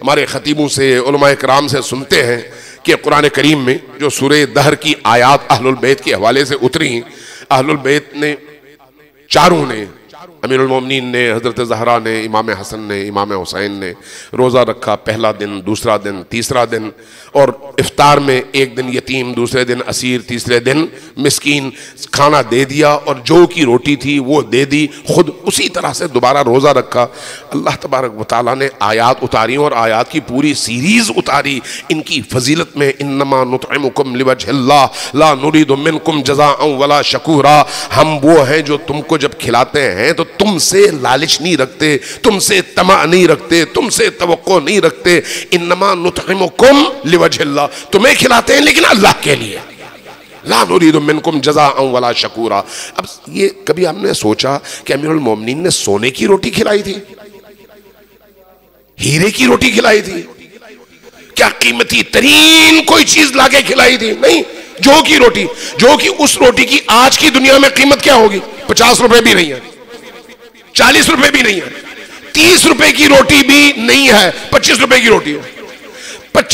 ہمارے خطیبوں سے, علماء کرام سے سنتے ہیں کہ قرآن کریم میں جو سورہ دہر کی آیات اہل البیت کے حوالے سے اتری, اہل البیت نے چاروں نے, امیر المومنین نے, حضرت زہرا نے, امام حسن نے, امام حسین نے روزہ رکھا, پہلا دن, دوسرا دن, تیسرا دن, اور افطار میں ایک دن یتیم, دوسرے دن اسیر, تیسرے دن مسکین, کھانا دے دیا اور جو کی روٹی تھی وہ دے دی, خود اسی طرح سے دوبارہ روزہ رکھا. اللہ تبارک و تعالیٰ نے آیات اتاری اور آیات کی پوری سیریز اتاری ان کی فضیلت میں. انما نطعمکم لوجہ اللہ لا نرید منکم جزاء ولا شکورا. ہم وہ ہیں جو تم کو جب کھلاتے ہیں تو تم سے لالچ نہیں رکھتے, تم سے طمع نہیں رکھتے, تم سے توقع نہیں رکھتے. انما نطعمکم لوجہ اللہ, تمہیں کھلاتے ہیں لیکن اللہ کے لیے. لا نرید منکم جزاء ولا شکورا. اب یہ کبھی ہم نے سوچا کہ امیر المومنین نے سونے کی روٹی کھلائی تھی, ہیرے کی روٹی کھلائی تھی, کیا قیمتی ترین کوئی چیز لا کے کھلائی تھی؟ نہیں, جو کی روٹی, جو کی اس روٹی کی آج کی دنیا میں قیمت کیا ہوگی؟ 50 روپے بھی نہیں ہے, 40 روپے بھی نہیں ہے, 30 روپے کی روٹی بھی نہیں ہے, 25 روپے کی روٹی ہے.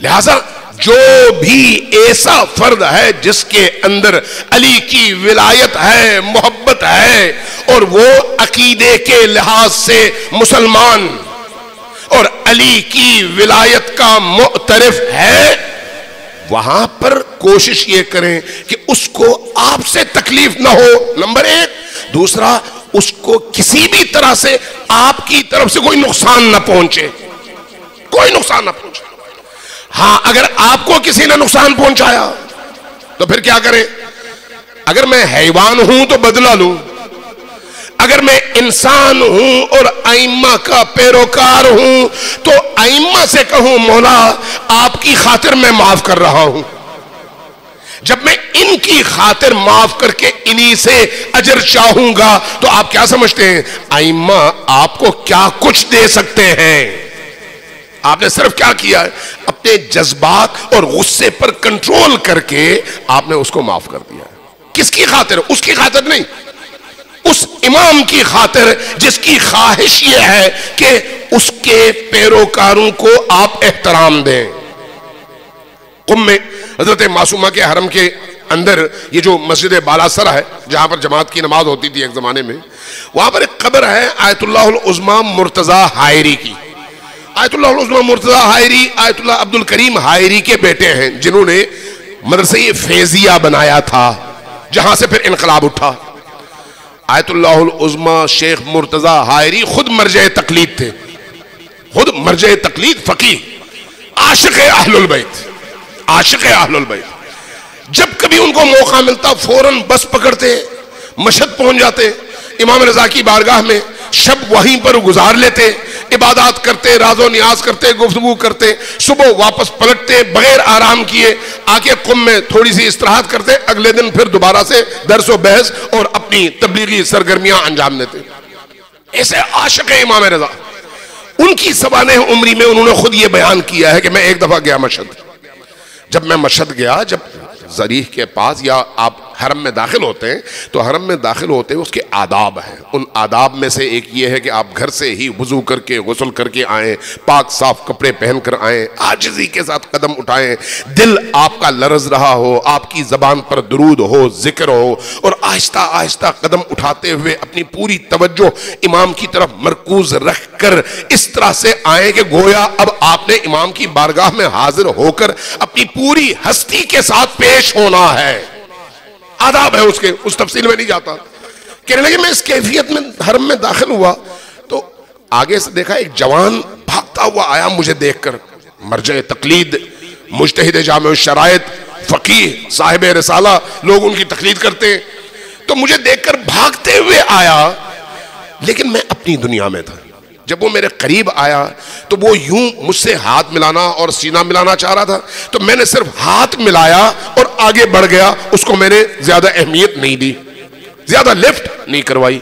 لہذا جو بھی ایسا فرد ہے جس کے اندر علی کی ولایت ہے، محبت ہے، اور وہ عقیدے کے لحاظ سے مسلمان اور علی کی ولایت کا معترف ہے، وہاں پر کوشش یہ کریں کہ اس کو آپ سے تکلیف نہ ہو، نمبر ایک۔ دوسرا، اس کو کسی بھی طرح سے آپ کی طرف سے کوئی نقصان نہ پہنچے، کوئی نقصان نہ پہنچے۔ ہاں، اگر آپ کو کسی نے نقصان پہنچایا تو پھر کیا کریں؟ اگر میں حیوان ہوں تو بدلہ لوں، اگر میں انسان ہوں اور ائمہ کا پیروکار ہوں تو ائمہ سے کہوں مولا آپ کی خاطر میں معاف کر رہا ہوں۔ جب میں ان کی خاطر معاف کر کے انہی سے اجر چاہوں گا تو آپ کیا سمجھتے ہیں ائمہ آپ کو کیا کچھ دے سکتے ہیں؟ آپ نے صرف کیا کیا ہے؟ اپنے جذبات اور غصے پر کنٹرول کر کے آپ نے اس کو معاف کر دیا ہے۔ کس کی خاطر؟ اس کی خاطر نہیں، اس امام کی خاطر جس کی خواہش یہ ہے کہ اس کے پیروکاروں کو آپ احترام دیں۔ قم میں حضرت معصومہ کے حرم کے اندر یہ جو مسجد بالا سر ہے جہاں پر جماعت کی نماز ہوتی تھی ایک زمانے میں، وہاں پر ایک قبر ہے آیت اللہ العظمی مرتضی حائری کی۔ آیت اللہ العظمی مرتضی حائری آیت اللہ عبد الکریم حائری کے بیٹے ہیں جنہوں نے مدرسہ فیضیہ بنایا تھا جہاں سے پھر انقلاب اٹھا۔ آیت اللہ العظمی شیخ مرتضی حائری خود مرجع تقلید تھے، خود مرجع تقلید، فقیہ، عاشق اہل البیت، عاشق اہل البیت۔ جب کبھی ان کو موقع ملتا فوراً بس پکڑتے مشہد پہنچ جاتے، امام رضا کی بارگاہ میں شب وہیں پر گزار لیتے، عبادات کرتے، راز و نیاز کرتے، گفتگو کرتے، صبح واپس پلٹتے بغیر آرام کیے، آکے قم میں تھوڑی سی استراحت کرتے، اگلے دن پھر دوبارہ سے درس و بحث اور اپنی تبلیغی سرگرمیاں انجام دیتے۔ ایسے عاشق امام رضا، ان کی سوانح عمری میں انہوں نے خود یہ بیان کیا ہے کہ میں ایک دفعہ گیا مشہد۔ جب میں مشہد گیا، جب ذریح کے پاس یا آپ حرم میں داخل ہوتے ہیں تو حرم میں داخل ہوتے ہیں اس کے آداب ہیں، ان آداب میں سے ایک یہ ہے کہ آپ گھر سے ہی وضو کر کے غسل کر کے آئیں، پاک صاف کپڑے پہن کر آئیں، عاجزی کے ساتھ قدم اٹھائیں، دل آپ کا لرز رہا ہو، آپ کی زبان پر درود ہو، ذکر ہو، اور آہستہ آہستہ قدم اٹھاتے ہوئے اپنی پوری توجہ امام کی طرف مرکوز رکھ کر اس طرح سے آئیں کہ گویا اب آپ نے امام کی بارگاہ میں حاضر ہو کر اپنی پوری ہستی کے ساتھ پیش ہونا ہے۔ آداب ہے اس کے، اس تفصیل میں نہیں جاتا۔ کہنے لگے میں اس کیفیت میں حرم میں داخل ہوا تو آگے سے دیکھا ایک جوان بھاگتا ہوا آیا مجھے دیکھ کر، مرجع تقلید، مجتہد جامع الشرائط، فقیہ، صاحب رسالہ، لوگ ان کی تقلید کرتے ہیں، تو مجھے دیکھ کر بھاگتے ہوئے آیا، لیکن میں اپنی دنیا میں تھا۔ جب وہ میرے قریب آیا تو وہ یوں مجھ سے ہاتھ ملانا اور سینہ ملانا چاہ رہا تھا، تو میں نے صرف ہاتھ ملایا اور آگے بڑھ گیا، اس کو میں نے زیادہ اہمیت نہیں دی، زیادہ لفٹ نہیں کروائی۔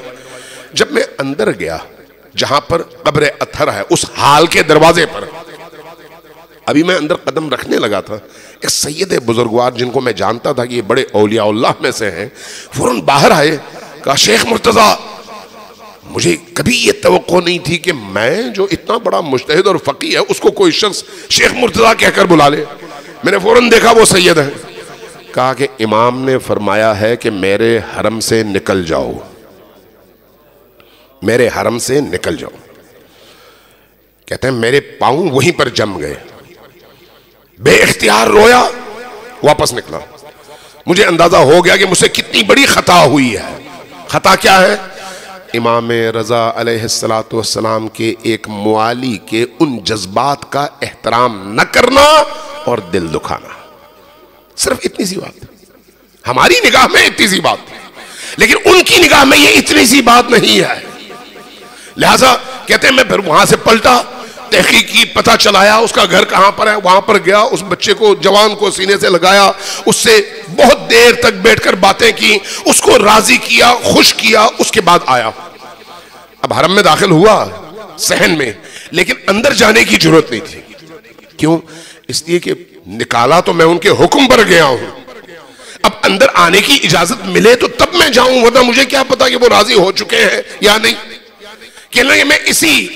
جب میں اندر گیا جہاں پر قبر اطہر ہے، اس حال کے دروازے پر، ابھی میں اندر قدم رکھنے لگا تھا، ایک سید بزرگوار جن کو میں جانتا تھا کہ یہ بڑے اولیاء اللہ میں سے ہیں، فوراً باہر آئے، کہا شیخ مرتضی، مجھے کبھی یہ توقع نہیں تھی کہ میں جو اتنا بڑا مجتہد اور فقیہ ہے اس کو کوئی شخص شیخ مرتضی کہہ کر بلا لے۔ میں نے فوراً دیکھا وہ سید ہے، کہا کہ امام نے فرمایا ہے کہ میرے حرم سے نکل جاؤ، میرے حرم سے نکل جاؤ۔ کہتے ہیں میرے پاؤں وہیں پر جم گئے، بے اختیار رویا، واپس نکلا۔ مجھے اندازہ ہو گیا کہ مجھ سے کتنی بڑی خطا ہوئی ہے۔ خطا کیا ہے؟ امام رضا علیہ السلام کے ایک موالی کے ان جذبات کا احترام نہ کرنا اور دل دکھانا، صرف اتنی سی بات۔ ہماری نگاہ میں اتنی سی بات، لیکن ان کی نگاہ میں یہ اتنی سی بات نہیں ہے۔ لہذا کہتے ہیں میں پھر وہاں سے پلٹا، تحقیق کی، پتہ چلایا اس کا گھر کہاں پر ہے، وہاں پر گیا، اس بچے کو، جوان کو سینے سے لگایا، اس سے بہت دیر تک بیٹھ کر باتیں کی، اس کو راضی کیا، خوش کیا، اس کے بعد آیا۔ اب حرم میں داخل ہوا صحن میں، لیکن اندر جانے کی ضرورت نہیں تھی۔ کیوں؟ اس لیے کہ نکالا تو میں ان کے حکم پر گیا ہوں، اب اندر آنے کی اجازت ملے تو تب میں جاؤں، ورنہ مجھے کیا پتا کہ وہ راضی ہو چکے ہیں یا نہیں۔ کہ نہیں میں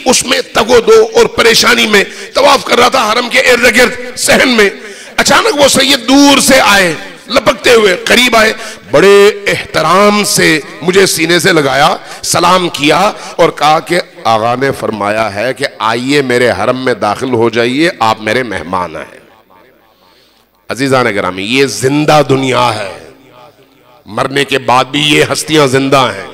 اس میں تگو دو اور پریشانی میں طواف کر رہا تھا حرم کے ارد گرد صحن میں، اچانک وہ سید دور سے آئے، لپکتے ہوئے قریب آئے، بڑے احترام سے مجھے سینے سے لگایا، سلام کیا اور کہا کہ آقا نے فرمایا ہے کہ آئیے میرے حرم میں داخل ہو جائیے، آپ میرے مہمان ہیں۔ عزیزان گرامی، یہ زندہ دنیا ہے، مرنے کے بعد بھی یہ ہستیاں زندہ ہیں،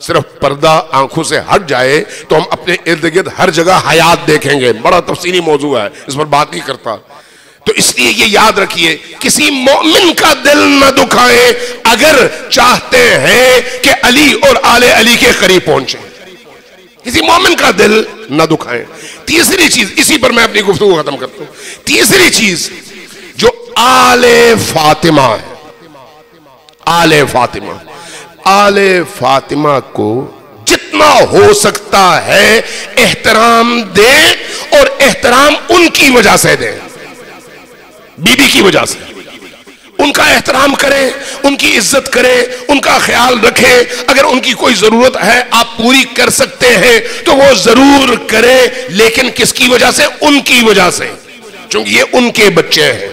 صرف پردہ آنکھوں سے ہٹ جائے تو ہم اپنے ارد گرد ہر جگہ حیات دیکھیں گے، بڑا تفصیلی موضوع ہے، اس پر بات نہیں کرتا۔ تو اس لیے یہ یاد رکھیے، کسی مومن کا دل نہ دکھائیں اگر چاہتے ہیں کہ علی اور آل علی کے قریب پہنچیں، کسی مومن کا دل نہ دکھائیں۔ تیسری چیز، اسی پر میں اپنی گفتگو ختم کرتا ہوں، تیسری چیز جو آل فاطمہ ہے، آل فاطمہ کو جتنا ہو سکتا ہے احترام دیں، اور احترام ان کی وجہ سے دیں، بی بی کی وجہ سے ان کا احترام کریں، ان کی عزت کریں، ان کا خیال رکھیں، اگر ان کی کوئی ضرورت ہے آپ پوری کر سکتے ہیں تو وہ ضرور کریں، لیکن کس کی وجہ سے؟ ان کی وجہ سے، چونکہ یہ ان کے بچے ہیں۔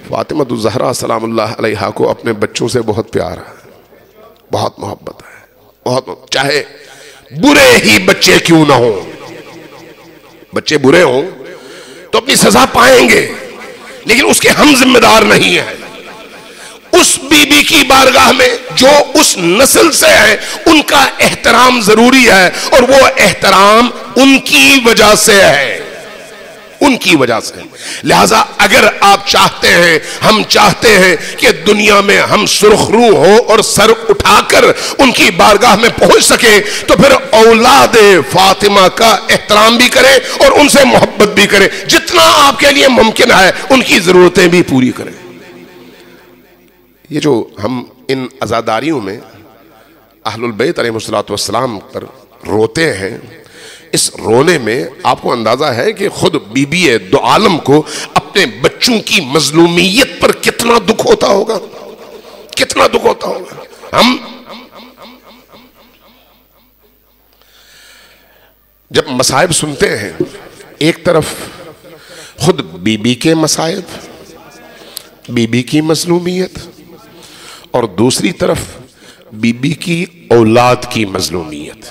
فاطمہ الزہرا سلام اللہ علیہا کو اپنے بچوں سے بہت پیار ہے، بہت محبت ہے، چاہے برے ہی بچے کیوں نہ ہوں، بچے برے ہوں تو اپنی سزا پائیں گے، لیکن اس کے ہم ذمہ دار نہیں ہیں۔ اس بی بی کی بارگاہ میں جو اس نسل سے ہے ان کا احترام ضروری ہے، اور وہ احترام ان کی وجہ سے ہے، ان کی وجہ سے۔ لہذا اگر آپ چاہتے ہیں، ہم چاہتے ہیں کہ دنیا میں ہم سرخ رو ہو اور سر اٹھا کر ان کی بارگاہ میں پہنچ سکے، تو پھر اولاد فاطمہ کا احترام بھی کریں اور ان سے محبت بھی کریں، جتنا آپ کے لیے ممکن ہے ان کی ضرورتیں بھی پوری کریں۔ یہ جو ہم ان عزاداریوں میں اہل البیت علیہ السلام پر روتے ہیں، اس رونے میں آپ کو اندازہ ہے کہ خود بی بی دو عالم کو اپنے بچوں کی مظلومیت پر کتنا دکھ ہوتا ہوگا، کتنا دکھ ہوتا ہوگا۔ ہم جب مصائب سنتے ہیں، ایک طرف خود بی بی کے مصائب، بی بی کی مظلومیت، اور دوسری طرف بی بی کی اولاد کی مظلومیت۔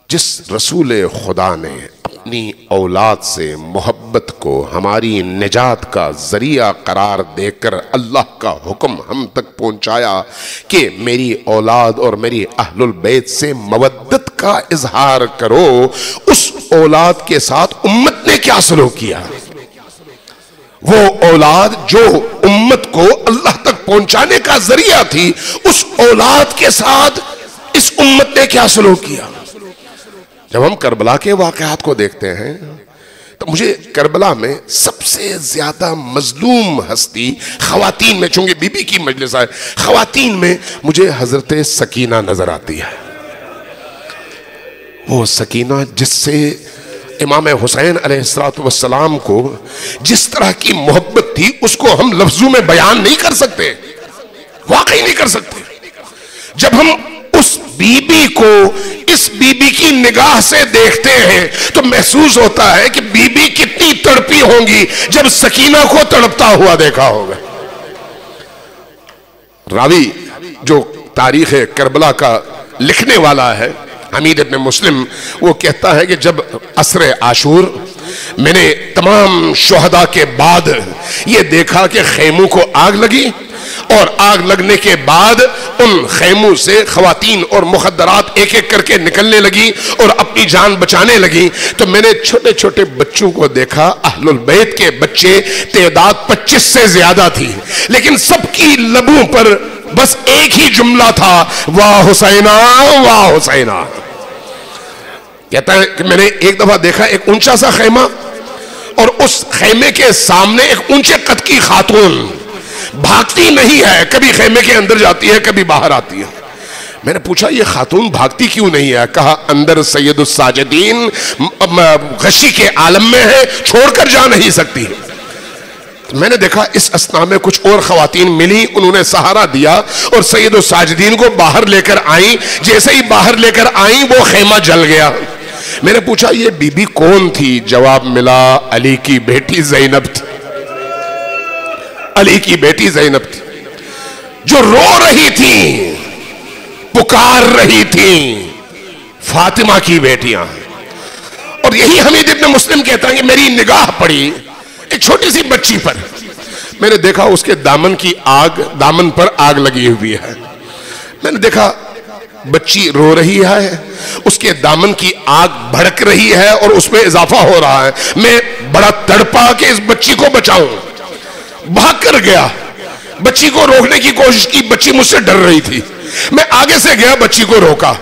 جس رسول خدا نے اپنی اولاد سے محبت کو ہماری نجات کا ذریعہ قرار دے کر اللہ کا حکم ہم تک پہنچایا کہ میری اولاد اور میری اہل البیت سے مودت کا اظہار کرو، اس اولاد کے ساتھ امت نے کیا سلوک کیا؟ وہ اولاد جو امت کو اللہ تک پہنچانے کا ذریعہ تھی، اس اولاد کے ساتھ اس امت نے کیا سلوک کیا؟ جب ہم کربلا کے واقعات کو دیکھتے ہیں تو مجھے کربلا میں سب سے زیادہ مظلوم ہستی خواتین میں، چونکہ بی بی کی مجلس ہے، خواتین میں مجھے حضرت سکینہ نظر آتی ہے۔ وہ سکینہ جس سے امام حسین علیہ السلام کو جس طرح کی محبت تھی، اس کو ہم لفظوں میں بیان نہیں کر سکتے، واقعی نہیں کر سکتے۔ جب ہم اس بی بی کو اس بی بی کی نگاہ سے دیکھتے ہیں تو محسوس ہوتا ہے کہ بی بی کتنی تڑپی ہوں گی جب سکینہ کو تڑپتا ہوا دیکھا ہوگا۔ راوی جو تاریخ کربلا کا لکھنے والا ہے حمید ابن مسلم، وہ کہتا ہے کہ جب عصر عاشور میں نے تمام شہداء کے بعد یہ دیکھا کہ خیموں کو آگ لگی، اور آگ لگنے کے بعد ان خیموں سے خواتین اور مخدرات ایک ایک کر کے نکلنے لگی اور اپنی جان بچانے لگی، تو میں نے چھوٹے چھوٹے بچوں کو دیکھا، اہل البیت کے بچے، تعداد 25 سے زیادہ تھی، لیکن سب کی لبوں پر بس ایک ہی جملہ تھا، واہ حسینہ واہ حسینہ۔ کہتا ہے کہ میں نے ایک دفعہ دیکھا ایک اونچا سا خیمہ، اور اس خیمے کے سامنے ایک اونچے قد کی خاتون بھاگتی نہیں ہے، کبھی خیمے کے اندر جاتی ہے کبھی باہر آتی ہے۔ میں نے پوچھا یہ خاتون بھاگتی کیوں نہیں ہے؟ کہا اندر سید الساجدین غشی کے عالم میں ہے، چھوڑ کر جا نہیں سکتی۔ میں نے دیکھا اس اسنا میں کچھ اور خواتین ملی, انہوں نے سہارا دیا اور سید الساجدین کو باہر لے کر آئیں. جیسے ہی باہر لے کر آئیں وہ خیمہ جل گیا. میں نے پوچھا یہ بی بی کون تھی؟ جواب ملا علی کی بیٹی زینب تھی. علی کی بیٹی زینب تھی جو رو رہی تھی, پکار رہی تھی فاطمہ کی بیٹیاں. اور یہی حمید ابن مسلم کہتا ہے کہ میری نگاہ پڑی ایک چھوٹی سی بچی پر. میں نے دیکھا اس کے دامن پر آگ لگی ہوئی ہے. میں نے دیکھا بچی رو رہی ہے, اس کے دامن کی آگ بھڑک رہی ہے اور اس میں اضافہ ہو رہا ہے. میں بڑا تڑپا کہ اس بچی کو بچاؤں, بھاگ کر گیا, بچی کو روکنے کی کوشش کی. بچی مجھ سے ڈر رہی تھی. میں آگے سے گیا, بچی کو روکا,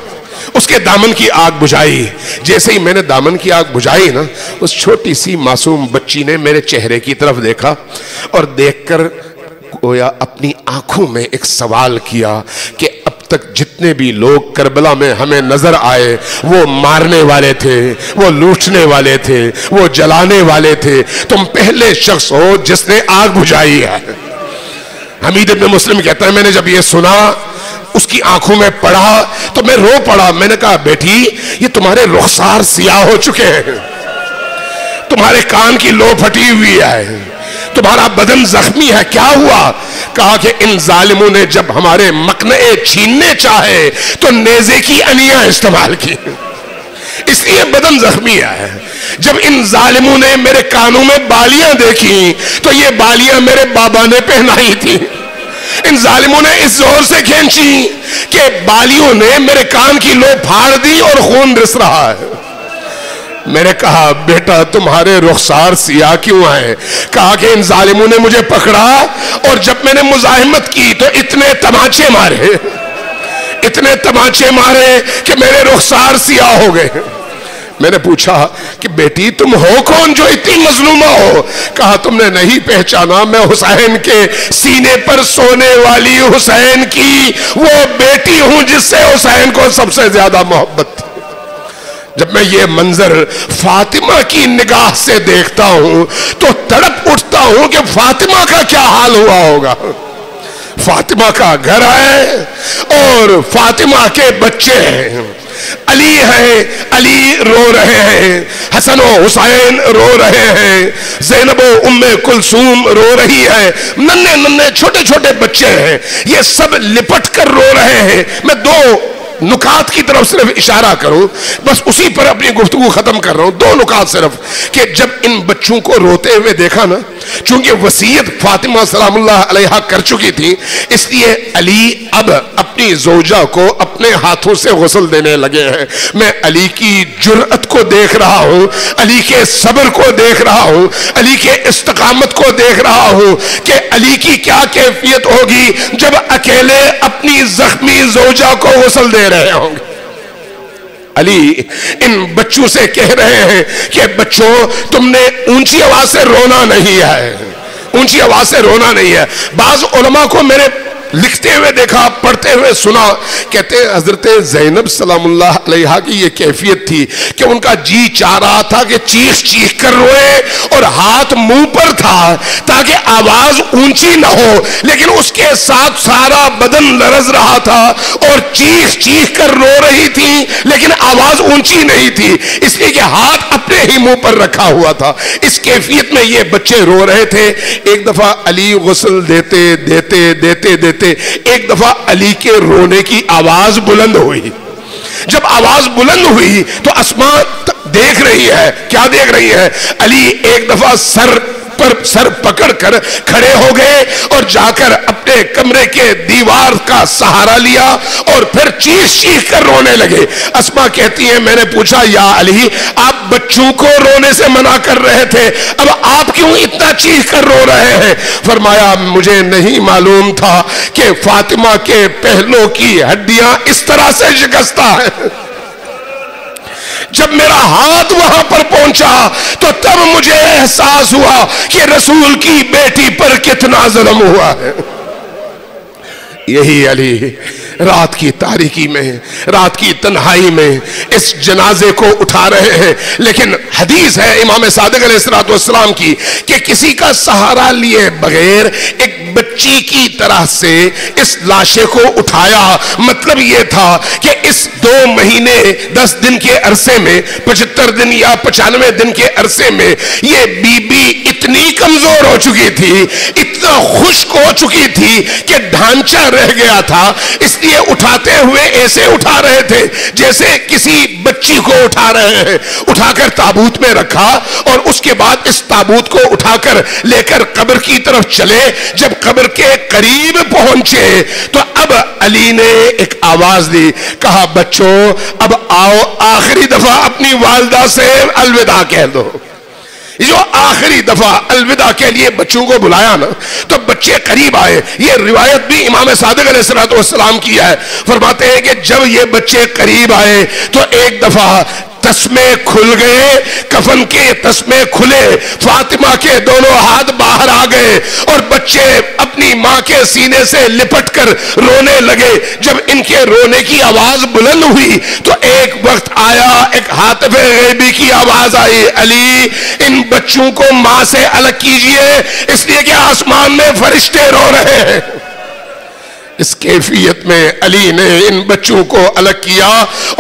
اس کے دامن کی آگ بجھائی. جیسے ہی میں نے دامن کی آگ بجھائی نا, اس چھوٹی سی معصوم بچی نے میرے چہرے کی طرف دیکھا اور دیکھ کر گویا اپنی آنکھوں میں ایک سوال کیا کہ اب تک جتنے بھی لوگ کربلا میں ہمیں نظر آئے وہ مارنے والے تھے, وہ لوٹنے والے تھے, وہ جلانے والے تھے, تم پہلے شخص ہو جس نے آگ بجھائی ہے. حمید ابن مسلم کہتا ہے میں نے جب یہ سنا, اس کی آنکھوں میں پڑھا تو میں رو پڑا. میں نے کہا بیٹی یہ تمہارے رخسار سیاہ ہو چکے ہیں, تمہارے کان کی لو پھٹی ہوئی ہے, تمہارا بدن زخمی ہے, کیا ہوا؟ کہا کہ ان ظالموں نے جب ہمارے مقنعے چھیننے چاہے تو نیزے کی انیاں استعمال کی, اس لیے بدن زخمی ہے. جب ان ظالموں نے میرے کانوں میں بالیاں دیکھی تو یہ بالیاں میرے بابا نے پہنائی تھی. ان ظالموں نے اس زور سے کھینچی کہ بالیوں نے میرے کان کی لو پھاڑ دی اور خون رس رہا ہے. میں نے کہا بیٹا تمہارے رخسار سیاہ کیوں ہیں؟ کہا کہ ان ظالموں نے مجھے پکڑا اور جب میں نے مزاحمت کی تو اتنے تماچے مارے کہ میرے رخسار سیاہ ہو گئے. میں نے پوچھا کہ بیٹی تم ہو کون جو اتنی مظلومہ ہو؟ کہا تم نے نہیں پہچانا, میں حسین کے سینے پر سونے والی حسین کی وہ بیٹی ہوں جس سے حسین کو سب سے زیادہ محبت تھی. جب میں یہ منظر فاطمہ کی نگاہ سے دیکھتا ہوں تو تڑپ اٹھتا ہوں کہ فاطمہ کا کیا حال ہوا ہوگا. فاطمہ کا گھر ہے اور فاطمہ کے بچے ہیں, علی ہے, علی رو رہے ہیں, حسن و حسین رو رہے ہیں, زینب و ام کلثوم رو رہی ہے, ننھے چھوٹے چھوٹے بچے ہیں, یہ سب لپٹ کر رو رہے ہیں. میں دو نکات کی طرف صرف اشارہ کروں, بس اسی پر اپنی گفتگو ختم کر رہا ہوں. دو نکات صرف کہ جب ان بچوں کو روتے ہوئے دیکھا نا, چونکہ وصیت فاطمہ سلام اللہ علیہا کر چکی تھی, اس لیے علی اب اپنی زوجہ کو اپنے ہاتھوں سے غسل دینے لگے ہیں. میں علی کی جرأت کو دیکھ رہا ہوں, علی کے صبر کو دیکھ رہا ہوں, علی کے استقامت کو دیکھ رہا ہوں کہ علی کی کیا کیفیت ہوگی جب اکیلے اپنی زخمی زوجہ کو غسل دے رہے ہوں گے. علی ان بچوں سے کہہ رہے ہیں کہ بچوں تم نے اونچی آواز سے رونا نہیں ہے, اونچی آواز سے رونا نہیں ہے. بعض علماء کو میرے لکھتے ہوئے دیکھا, پڑھتے ہوئے سنا, کہتے ہیں حضرت زینب سلام اللہ علیہا کی یہ کیفیت تھی کہ ان کا جی چاہ رہا تھا کہ چیخ چیخ کر روئے اور ہاتھ منہ پر تھا تاکہ آواز اونچی نہ ہو, لیکن اس کے ساتھ سارا بدن لرز رہا تھا اور چیخ چیخ کر رو رہی تھی لیکن آواز اونچی نہیں تھی, اس لیے کہ ہاتھ اپنے ہی منہ پر رکھا ہوا تھا. اس کیفیت میں یہ بچے رو رہے تھے. ایک دفعہ علی غسل دیتے ایک دفعہ علی کے رونے کی آواز بلند ہوئی. جب آواز بلند ہوئی تو اسماء دیکھ رہی ہے, کیا دیکھ رہی ہے؟ علی ایک دفعہ سر پکڑ کر کھڑے ہو گئے اور جا کر اپنے کمرے کے دیوار کا سہارا لیا اور پھر چیخ کر رونے لگے. اسماء کہتی ہیں میں نے پوچھا یا علی آپ بچوں کو رونے سے منع کر رہے تھے, اب آپ کیوں اتنا چیخ کر رو رہے ہیں؟ فرمایا مجھے نہیں معلوم تھا کہ فاطمہ کے پہلوں کی ہڈیاں اس طرح سے شکستہ ہیں. جب میرا ہاتھ وہاں پر پہنچا تو تب مجھے احساس ہوا کہ رسول کی بیٹی پر کتنا ظلم ہوا ہے. یہی علی رات کی تاریکی میں، رات کی تنہائی میں اس جنازے کو اٹھا رہے ہیں۔ لیکن حدیث ہے امام صادق علیہ السلام کی کہ کسی کا سہارا لیے بغیر ایک بچی کی طرح سے اس لاشے کو اٹھایا۔ مطلب یہ تھا کہ اس 2 مہینے 10 دن کے عرصے میں، 75 دن یا 95 دن کے عرصے میں یہ بی بی اتنی کمزور ہو چکی تھی، اتنا خشک ہو چکی تھی کہ ڈھانچہ رہ گیا تھا، اس لیے اٹھاتے ہوئے ایسے اٹھا رہے تھے جیسے کسی بچی کو اٹھا رہے ہیں۔ اٹھا کر تابوت میں رکھا اور اس کے بعد اس تابوت کو اٹھا کر لے کر قبر کی طرف چلے۔ جب قبر کے قریب پہنچے تو اب علی نے ایک آواز دی، کہا بچوں اب آؤ آخری دفعہ اپنی والدہ سے الوداع کہہ دو۔ جو آخری دفعہ الوداع کے لیے بچوں کو بلایا نا تو بچے قریب آئے۔ یہ روایت بھی امام صادق علیہ السلام کی ہے، فرماتے ہیں کہ جب یہ بچے قریب آئے تو ایک دفعہ تسمے کھل گئے، کفن کے تسمے کھلے، فاطمہ کے دونوں ہاتھ باہر آ گئے اور بچے اپنی ماں کے سینے سے لپٹ کر رونے لگے۔ جب ان کے رونے کی آواز بلند ہوئی تو ایک وقت آیا، ایک ہاتف غیبی کی آواز آئی، علی ان بچوں کو ماں سے الگ کیجئے، اس لیے کہ آسمان میں فرشتے رو رہے ہیں۔ اس کیفیت میں علی نے ان بچوں کو الگ کیا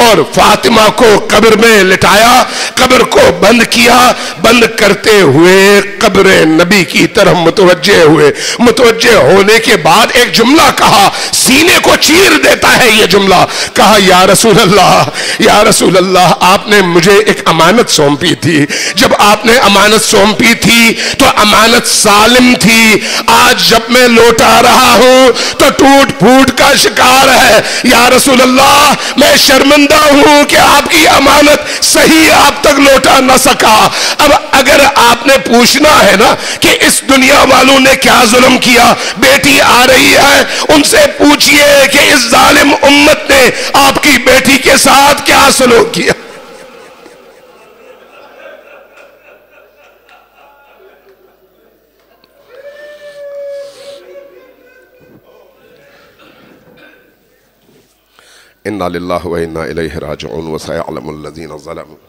اور فاطمہ کو قبر میں لٹایا، قبر کو بند کیا۔ بند کرتے ہوئے قبر نبی کی طرف متوجہ ہوئے۔ متوجہ ہونے کے بعد ایک جملہ کہا، سینے کو چیر دیتا ہے یہ جملہ، کہا یا رسول اللہ، یا رسول اللہ آپ نے مجھے ایک امانت سونپی تھی۔ جب آپ نے امانت سونپی تھی تو امانت سالم تھی، آج جب میں لوٹا رہا ہوں تو ٹوٹ پھوٹ کا شکار ہے۔ یا رسول اللہ میں شرمندہ ہوں کہ آپ کی امانت صحیح آپ تک لوٹا نہ سکا۔ اب اگر آپ نے پوچھنا ہے نا کہ اس دنیا والوں نے کیا ظلم کیا، بیٹی آ رہی ہے ان سے پوچھئے کہ اس ظالم امت نے آپ کی بیٹی کے ساتھ کیا سلوک کیا۔ انا للہ و انا الیہ راجعون وسیعلم الذین ظلموا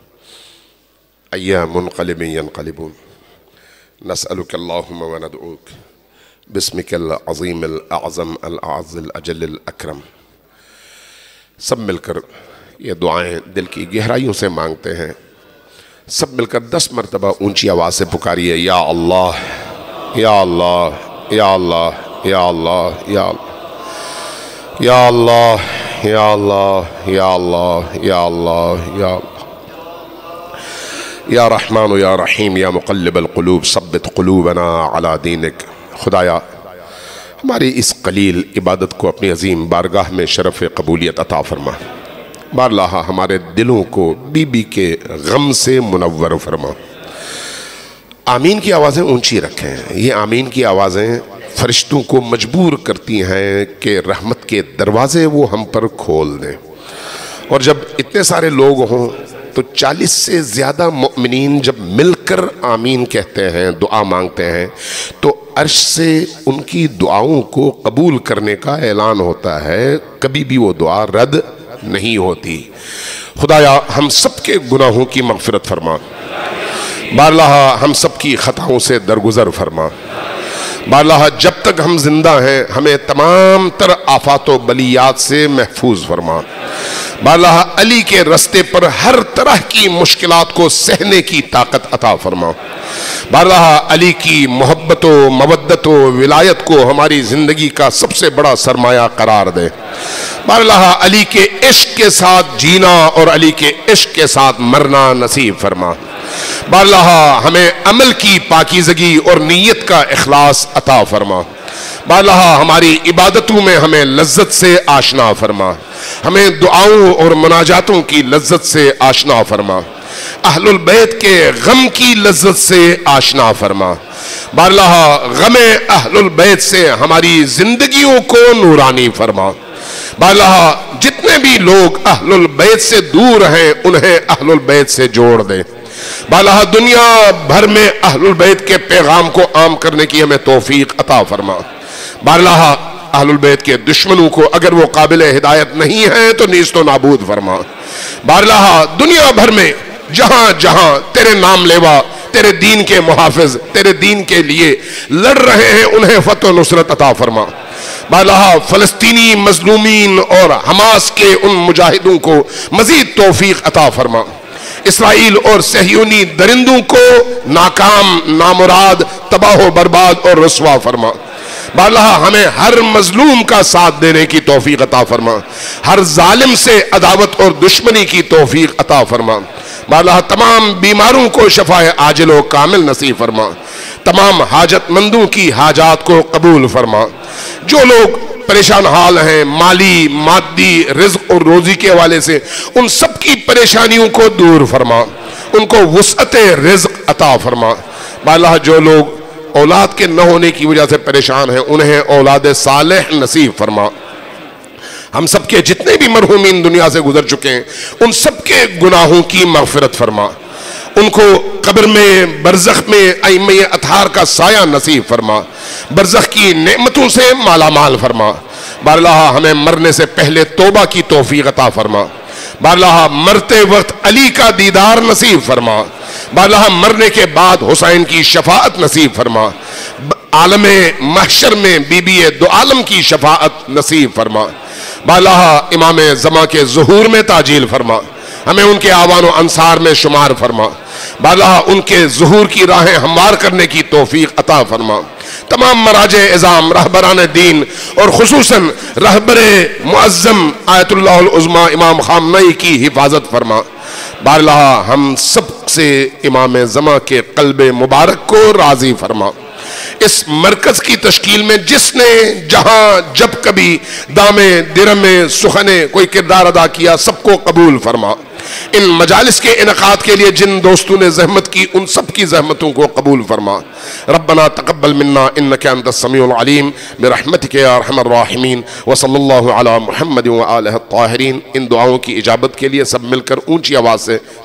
ای منقلب ینقلبون نسألک اللہم وندعوک باسمک العظیم الاعظم الاعز الاجل الاکرم۔ سب مل کر یہ دعائیں دل کی گہرائیوں سے مانگتے ہیں، سب مل کر 10 مرتبہ اونچی آواز سے پکاریے، یا اللہ یا اللہ یا اللہ یا اللہ یا اللہ یا اللہ یا اللہ یا اللہ یا اللہ یا یا رحمان یا رحیم یا مقلب القلوب ثبت قلوبنا علی دینک۔ خدایا ہماری اس قلیل عبادت کو اپنی عظیم بارگاہ میں شرف قبولیت عطا فرما، بارلاہا ہمارے دلوں کو بی بی کے غم سے منور فرما۔ آمین کی آوازیں اونچی رکھیں، یہ آمین کی آوازیں فرشتوں کو مجبور کرتی ہیں کہ رحمت کے دروازے وہ ہم پر کھول دیں۔ اور جب اتنے سارے لوگ ہوں تو 40 سے زیادہ مؤمنین جب مل کر آمین کہتے ہیں، دعا مانگتے ہیں، تو عرش سے ان کی دعاؤں کو قبول کرنے کا اعلان ہوتا ہے، کبھی بھی وہ دعا رد نہیں ہوتی۔ خدایا ہم سب کے گناہوں کی مغفرت فرما، بارلاہا ہم سب کی خطاؤں سے درگزر فرما، بارلاہا جب تک ہم زندہ ہیں ہمیں تمام تر آفات و بلیات سے محفوظ فرما، بارلاہا علی کے رستے پر ہر طرح کی مشکلات کو سہنے کی طاقت عطا فرما، بارلاہا علی کی محبت و مودت و ولایت کو ہماری زندگی کا سب سے بڑا سرمایہ قرار دے، بارلاہا علی کے عشق کے ساتھ جینا اور علی کے عشق کے ساتھ مرنا نصیب فرما، بارلاہا ہمیں عمل کی پاکیزگی اور نیت کا اخلاص عطا فرما، بارلاہا ہماری عبادتوں میں ہمیں لذت سے آشنا فرما، ہمیں دعاؤں اور مناجاتوں کی لذت سے آشنا فرما، اہل البیت کے غم کی لذت سے آشنا فرما، بارلاہا غم اہل البیت سے ہماری زندگیوں کو نورانی فرما، بارلاہا جتنے بھی لوگ اہل البیت سے دور ہیں انہیں اہل البیت سے جوڑ دے، بارلاہا دنیا بھر میں اہل البیت کے پیغام کو عام کرنے کی ہمیں توفیق عطا فرما، بارلاہا اہل بیت کے دشمنوں کو اگر وہ قابل ہدایت نہیں ہے تو نیست و نابود فرما۔ بارہا دنیا بھر میں جہاں جہاں تیرے نام لیوا، تیرے دین کے محافظ تیرے دین کے لیے لڑ رہے ہیں، انہیں فتح و نصرت عطا فرما۔ بارہا فلسطینی مظلومین اور حماس کے ان مجاہدوں کو مزید توفیق عطا فرما۔ اسرائیل اور صہیونی درندوں کو ناکام، نامراد، تباہ و برباد اور رسوا فرما۔ بارہا ہمیں ہر مظلوم کا ساتھ دینے کی توفیق عطا فرما، ہر ظالم سے عداوت اور دشمنی کی توفیق عطا فرما۔ بارہا تمام بیماروں کو شفا عاجل و کامل نصیب فرما، تمام حاجت مندوں کی حاجات کو قبول فرما۔ جو لوگ پریشان حال ہیں مالی، مادی، رزق اور روزی کے حوالے سے، ان سب کی پریشانیوں کو دور فرما، ان کو وسعت رزق عطا فرما۔ بارہا جو لوگ اولاد کے نہ ہونے کی وجہ سے پریشان ہیں، انہیں اولاد صالح نصیب فرما۔ ہم سب کے جتنے بھی مرحومین دنیا سے گزر چکے ہیں، ان سب کے گناہوں کی مغفرت فرما، ان کو قبر میں، برزخ میں ائمہ اطہار کا سایہ نصیب فرما، برزخ کی نعمتوں سے مالا مال فرما۔ بارہا ہمیں مرنے سے پہلے توبہ کی توفیق عطا فرما، بارہا مرتے وقت علی کا دیدار نصیب فرما، بارہا مرنے کے بعد حسین کی شفاعت نصیب فرما، عالم محشر میں بی بی دو عالم کی شفاعت نصیب فرما۔ بارہا امام زمان کے ظہور میں تعجیل فرما، ہمیں ان کے آوان و انصار میں شمار فرما۔ بارہا ان کے ظہور کی راہیں ہموار کرنے کی توفیق عطا فرما۔ تمام مراجع اعظام، رہبران دین اور خصوصاً رہبر معظم آیت اللہ العظمیٰ امام خامنئی کی حفاظت فرما۔ بارہا ہم سب سے امام زمان کے قلب مبارک کو راضی فرما۔ اس مرکز کی تشکیل میں جس نے جہاں جب کبھی دامے، درمے، سخنے کوئی کردار ادا کیا، سب کو قبول فرما۔ ان مجالس کے انعقاد کے لیے جن دوستوں نے زحمت کی، ان سب کی زحمتوں کو قبول فرما۔ ربنا تقبل منا انک انت السمیع العلیم برحمتک یا ارحم الراحمین، وصلی اللہ علی محمد وآلہ الطاہرین۔ ان دعاؤں کی اجابت کے لیے سب مل کر اونچی آواز سے